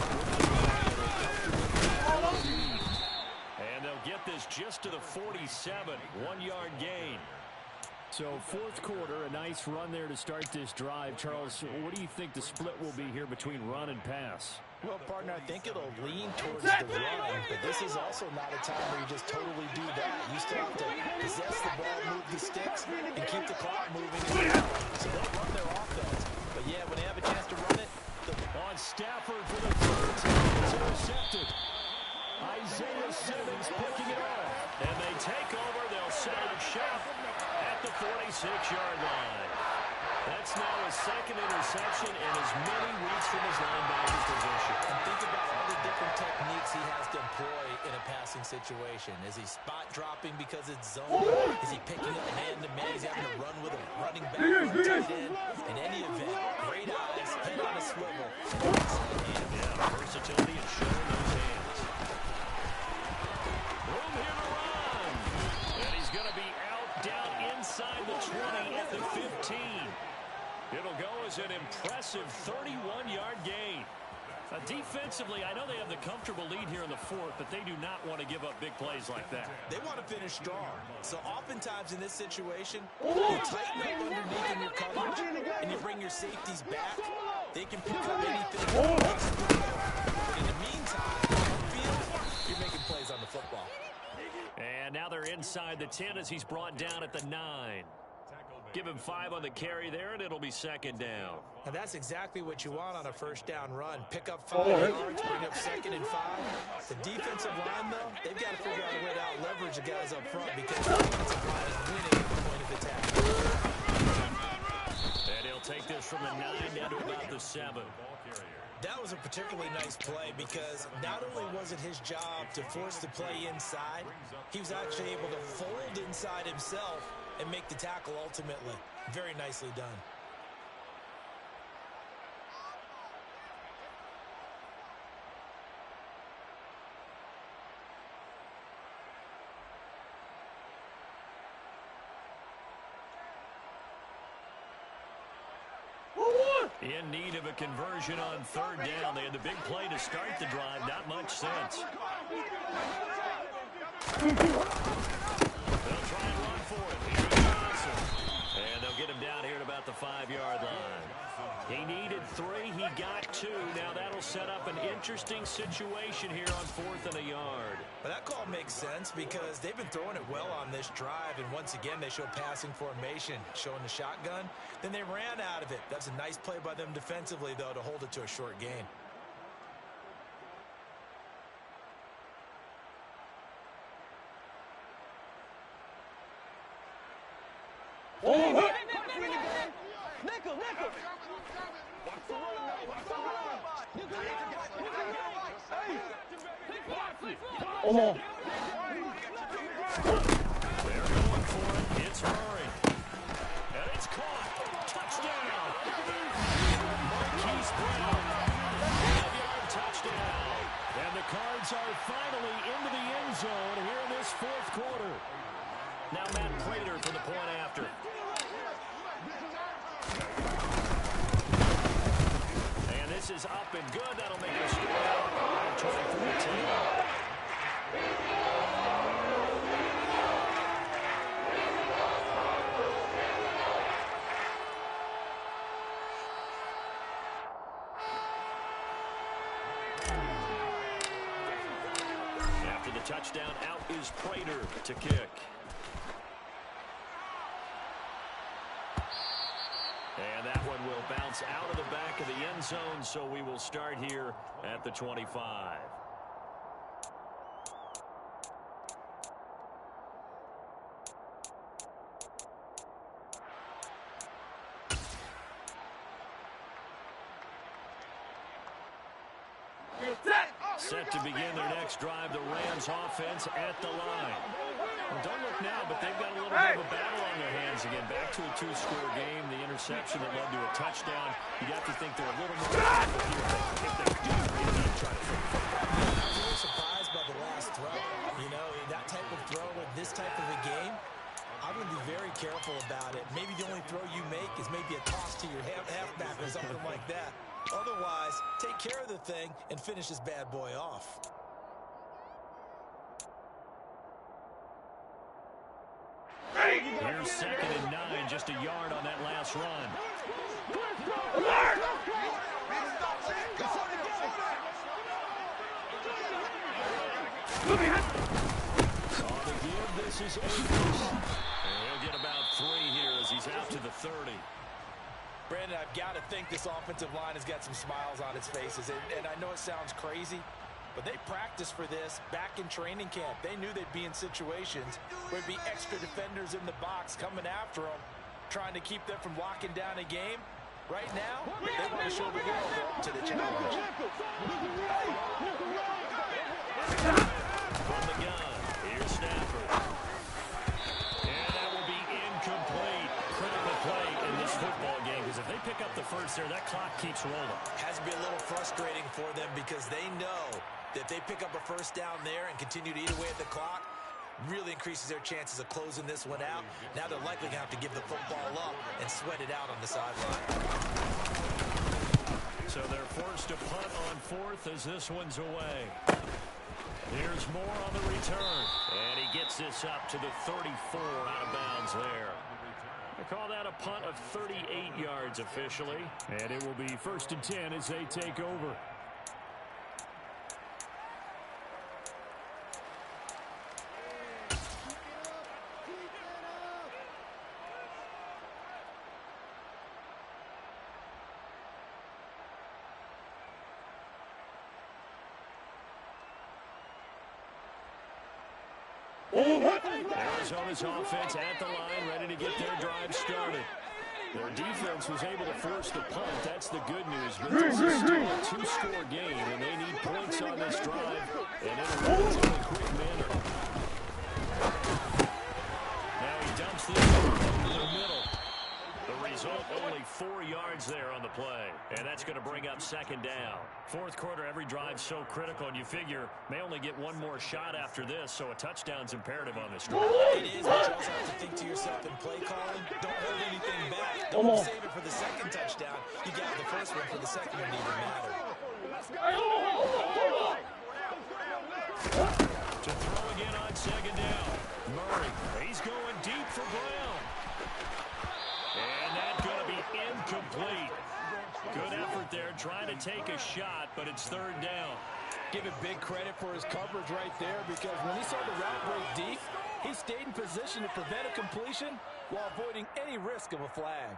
And they'll get this just to the 47, 1-yard gain. So fourth quarter, a nice run there to start this drive. Charles, what do you think the split will be here between run and pass? Well, partner, I think it'll lean towards the run, but this is also not a time where you just totally do that. You still have to possess the ball, move the sticks, and keep the clock moving. So they'll run their offense. But, yeah, when they have a chance to run it, on Stafford for the 3rd time, it's intercepted. Isaiah Simmons picking it off. And they take over. They'll set up shop at the 46-yard line. That's now his 2nd interception in as many weeks from his linebacker position. And think about all the different techniques he has to employ in a passing situation. Is he spot dropping because it's zone? Is he picking up man-to-man? He's having to run with a running back or a tight end. In any event, great eyes, head on a swivel. Yeah, versatility and showing those hands. Room here to run. And he's going to be out down inside the 20 at the 15. It'll go as an impressive 31-yard gain. Defensively, I know they have the comfortable lead here in the 4th, but they do not want to give up big plays like that. They want to finish strong. So oftentimes in this situation, you tighten up underneath in your coverage, and you bring your safeties back. They can pick up anything. But in the meantime, upfield, you're making plays on the football. And now they're inside the 10 as he's brought down at the 9. Give him 5 on the carry there, and it'll be 2nd down. And that's exactly what you want on a first down run. Pick up 5 yards, bring up 2nd and 5. The defensive line, though, they've got to figure out a way to out-leverage the guys up front because the defensive line is winning at the point of attack. And he'll take this from the 9 down to about the 7. That was a particularly nice play because not only was it his job to force the play inside, he was actually able to fold inside himself and make the tackle ultimately. Very nicely done. In need of a conversion on 3rd down. They had the big play to start the drive. Not much sense. They'll try and run for it. Here's Johnson. And they'll get him down here at about the 5-yard line. He needed 3. He got 2. Now that'll set up an interesting situation here on 4th and a yard. But that call makes sense because they've been throwing it well on this drive. And once again, they show passing formation, showing the shotgun. Then they ran out of it. That's a nice play by them defensively, though, to hold it to a short gain. Nickel. Watch the run. They're going for it. It's Murray. And it's caught. Touchdown. Marquise Brown. 5-yard touchdown. And the Cards are finally into the end zone here in this fourth quarter. Now Matt Prater for the point after. And this is up and good. That'll make it a score 24-10. After the touchdown, out is Prater to kick. And that one will bounce out of the back of the end zone, so we will start here at the 25. Set to begin their next drive, the Rams offense at the line. Well, don't look now, but they've got a little bit of a battle on their hands again. Back to a two-score game, the interception that led to a touchdown. You'd have to think they're a little more careful here if they do indeed try to throw the football. I was a little surprised by the last throw. You know, that type of throw in this type of a game, I'm going to be very careful about it. Maybe the only throw you make is maybe a toss to your halfback or something like that. Otherwise, take care of the thing and finish this bad boy off. Here's 2nd and 9, just a yard on that last run. On the give, this is Akers. And he'll get about 3 here as he's out to the 30. Brandon, I've got to think this offensive line has got some smiles on its faces. And I know it sounds crazy, but they practiced for this back in training camp. They knew they'd be in situations where there'd be extra defenders in the box coming after them, trying to keep them from locking down a game. Right now, they want to show the world they're up to the challenge. From the gun, here's Stafford. And that will be incomplete. Critical play in this football game, because if they pick up the first there, that clock keeps rolling. Has to be a little frustrating for them because they know that if they pick up a first down there and continue to eat away at the clock, really increases their chances of closing this one out. Now they're likely going to have to give the football up and sweat it out on the sideline. So they're forced to punt on 4th as this one's away. Here's Moore on the return. And he gets this up to the 34, out of bounds there. They call that a punt of 38 yards officially. And it will be 1st and 10 as they take over. Arizona's offense at the line, ready to get their drive started. Their defense was able to force the punt. That's the good news. But this is still a two-score game, and they need points on this drive and in a relatively quick manner. Now he dumps this over the middle. The result, only 4 yards there on the play. And that's going to bring up 2nd down. Fourth quarter, every drive's so critical, and you figure may only get one more shot after this, so a touchdown's imperative on this drive. It is, but you also have to think to yourself in play calling, don't hold anything back. Don't save it for the second touchdown. You got the first one for the second one to even matter. To throw again on 2nd down. Murray, he's going deep for Brown. And that's going to be incomplete. Good effort there, trying to take a shot, but it's 3rd down. Give it big credit for his coverage right there, because when he saw the route break deep, he stayed in position to prevent a completion while avoiding any risk of a flag.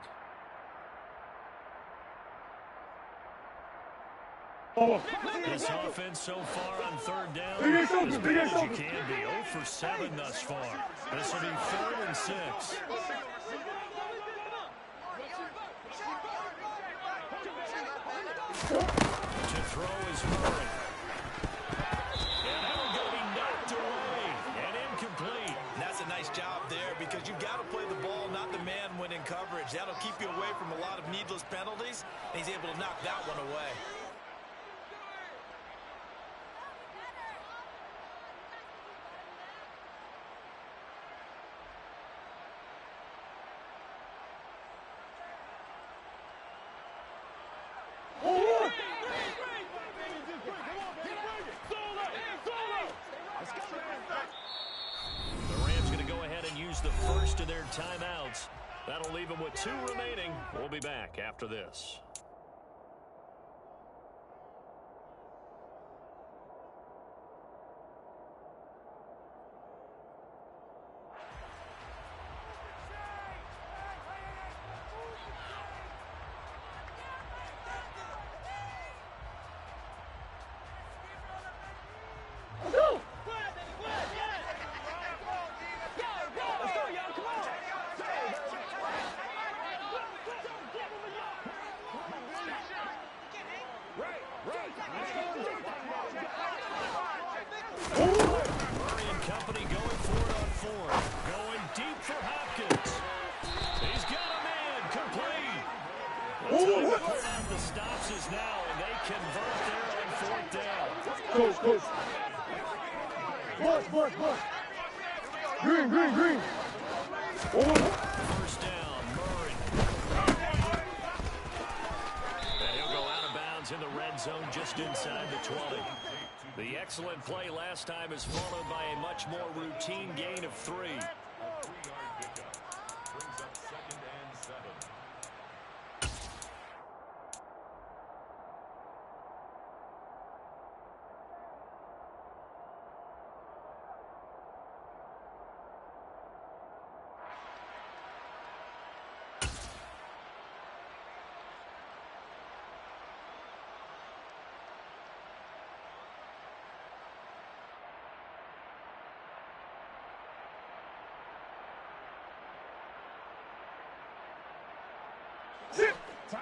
This offense so far on 3rd down, as good as you can be. 0 for 7 thus far. This will be 3rd and 6. To throw is Murray. And that'll go incomplete. And that's a nice job there because you've got to play the ball, not the man when in coverage. That'll keep you away from a lot of needless penalties, and he's able to knock that one away. The first of their timeouts. That'll leave them with 2 remaining. We'll be back after this. The stops is now, and they convert there on 4th down. Coach. Bush. Green. First down, Murray. And he'll go out of bounds in the red zone just inside the 20. The excellent play last time is followed by a much more routine gain of 3. 3-yard pickup brings up 2nd and 7.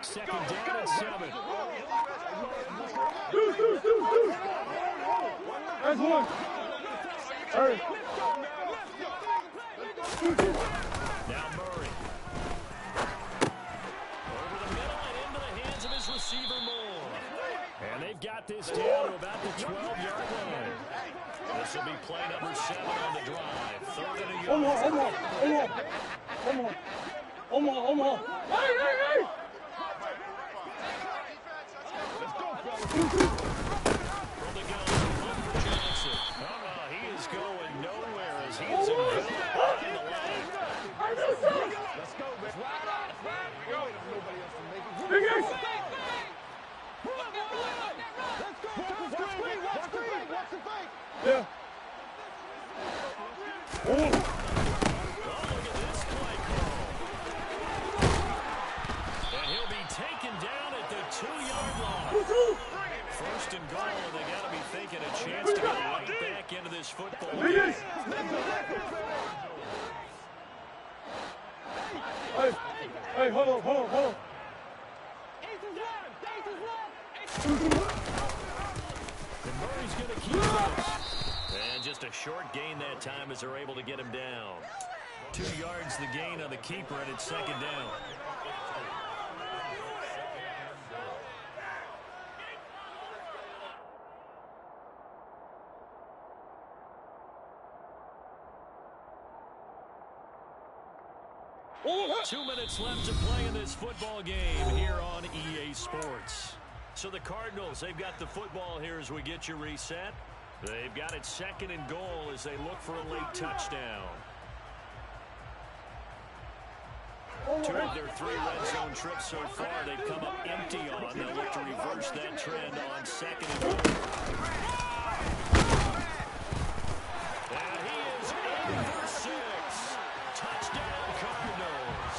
Second down and 7. That's one. Hurry. Now Murray. Over the middle and into the hands of his receiver Moore. And they've got this down to about the 12-yard line. This will be play number 7 on the drive. 3rd and a yard. Omaha. Hey! From the gun, for Johnson. He is going nowhere as he is enveloped in the lane. Let's go, man. Nobody else can make it. Big Ace! Yeah. Oh, look at this play call. And he'll be taken down at the 2-yard line. First and goal, and they got to be thinking a chance to get right back into this football game. Hey, hold on. And Murray's going to keep this. And just a short gain that time as they're able to get him down. 2 yards the gain on the keeper, and it's 2nd down. Oh, 2 minutes left to play in this football game here on EA Sports. So the Cardinals, they've got the football here as we get you reset. They've got it 2nd and goal as they look for a late touchdown. 2 of their 3 red zone trips so far, they've come up empty on. They'll look to reverse that trend on 2nd and goal. And he is in for 6. Touchdown, Cardinals.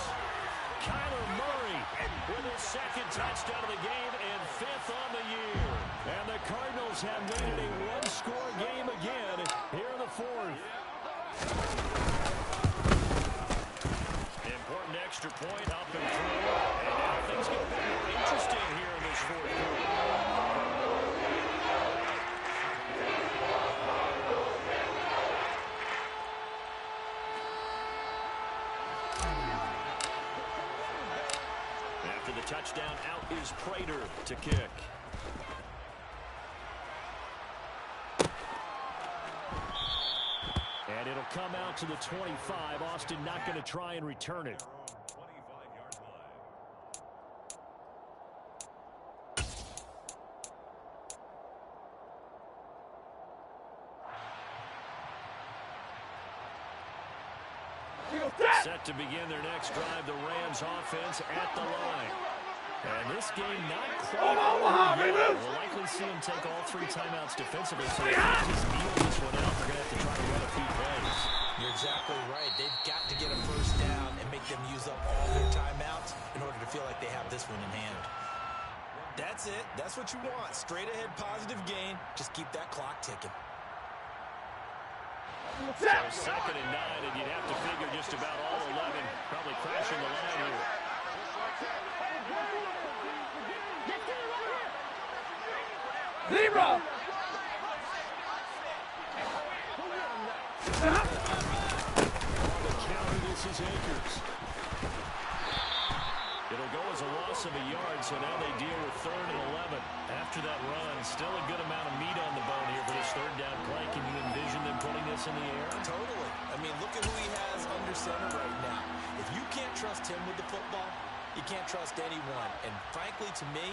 Kyler Murray with his 2nd touchdown of the game and 5th on the year. And the Cardinals have made it a 1-score game again here in the 4th. Important extra point up and through. And now things get a bit more interesting here in this 4th quarter. Touchdown out is Prater to kick. And it'll come out to the 25. Austin not going to try and return it. Set to begin their next drive, the Rams offense at the line. And this game not quite over yet. We'll likely see them take all 3 timeouts defensively, so they can't just kneel this one out. They're going to have to try to run a few plays. You're exactly right. They've got to get a first down and make them use up all their timeouts in order to feel like they have this one in hand. That's it. That's what you want. Straight ahead positive gain. Just keep that clock ticking. So 2nd and 9, and you'd have to figure just about all 11 probably crashing the line here. Zebra! On the counter, this is Akers. It'll go as a loss of a yard, so now they deal with 3rd and 11. After that run, still a good amount of meat on the bone here for this 3rd down play. Can you envision them putting this in the air? Totally. I mean, look at who he has under center right now. If you can't trust him with the football, you can't trust anyone. And frankly, to me,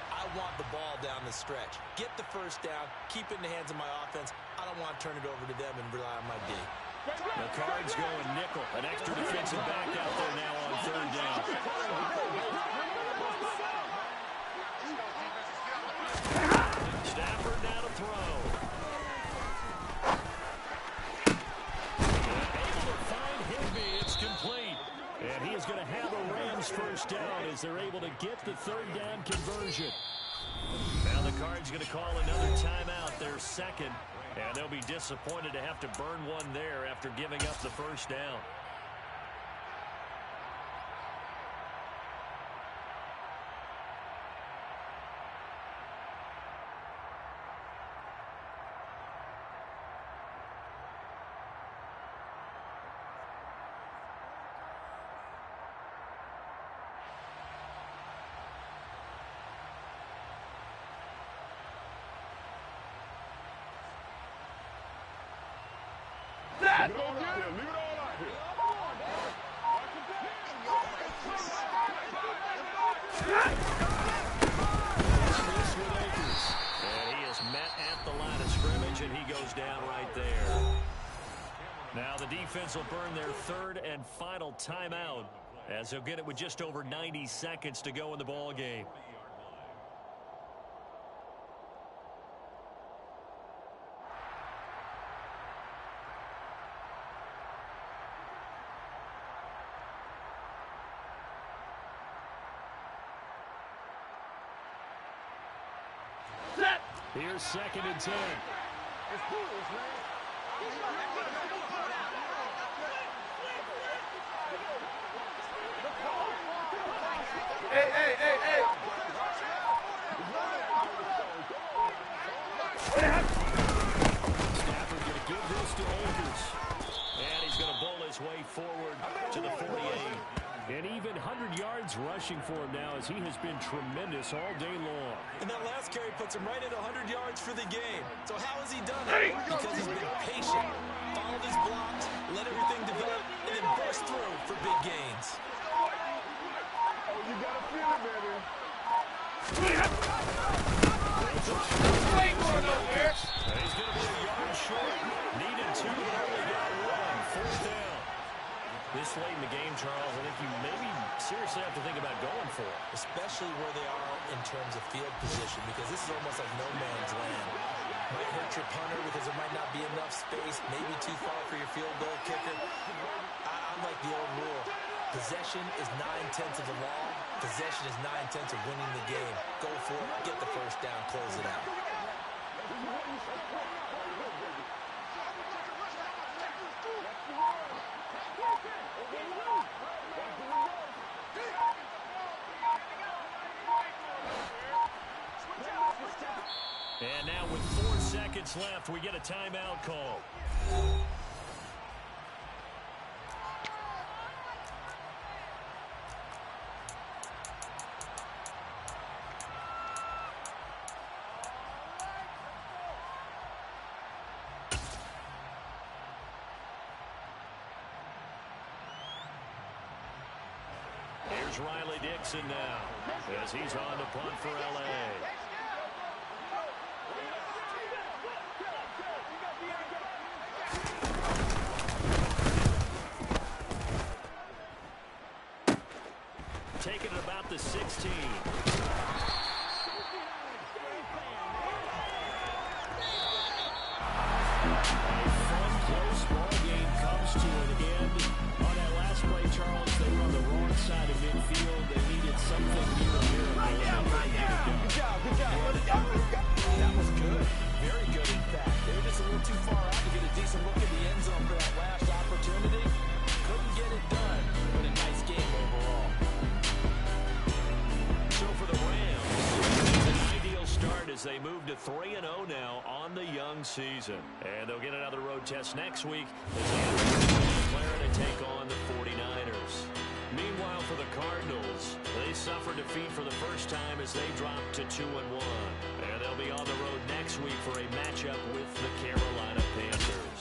I want the ball down the stretch. Get the first down, keep it in the hands of my offense. I don't want to turn it over to them and rely on my D. The Cards going nickel. An extra defensive back out there now on 3rd down. Stafford now to throw. Able to find Higbee. It's complete. And he is going to have a Rams first down as they're able to get the 3rd down conversion. Now the Cards going to call another timeout, their 2nd. And they'll be disappointed to have to burn one there after giving up the first down. Leave it all out here. Leave it all out here. And he is met at the line of scrimmage, and he goes down right there. Now the defense will burn their 3rd and final timeout as they'll get it with just over 90 seconds to go in the ball game. Here's 2nd and 10. Hey, hey, hey, hey. Stafford going to give this to Akers. And he's going to bowl his way forward to the 48. And even 100 yards rushing for him now as he has been tremendous all day long. And that last carry puts him right at 100 yards for the game. So how has he done it? Because he's been patient, followed his blocks, let everything develop, and then burst through for big gains. Oh, you gotta feel it, baby. Wait for it over here. And he's going to be a yard short. Needed 2, but only got 1. 4th down. This late in the game, Charles, I think you maybe seriously have to think about going for it. Especially where they are in terms of field position, because this is almost like no man's land. Might hurt your punter because there might not be enough space, maybe too far for your field goal kicker. I like the old rule. Possession is 9/10 of the law. Possession is 9/10 of winning the game. Go for it, get the first down, close it out. And now with 4 seconds left, we get a timeout call. Here's Riley Dixon now as he's on to punt for L.A. Taking it about the 16. Close ball game comes to an end. On that last play, Charles, they were on the wrong side of midfield. They needed something new and miracle. Good job. That was good. Very good, in fact. They were just a little too far out to get a decent look at the end zone for that last opportunity. Couldn't get it done, but a nice game overall. So for the Rams, it's an ideal start as they move to 3-0 now on the young season. And they'll get another road test next week as they have to take on the 49ers. Meanwhile, for the Cardinals, they suffered defeat for the first time as they dropped to 2-1. And they'll be on the road next week for a matchup with the Carolina Panthers.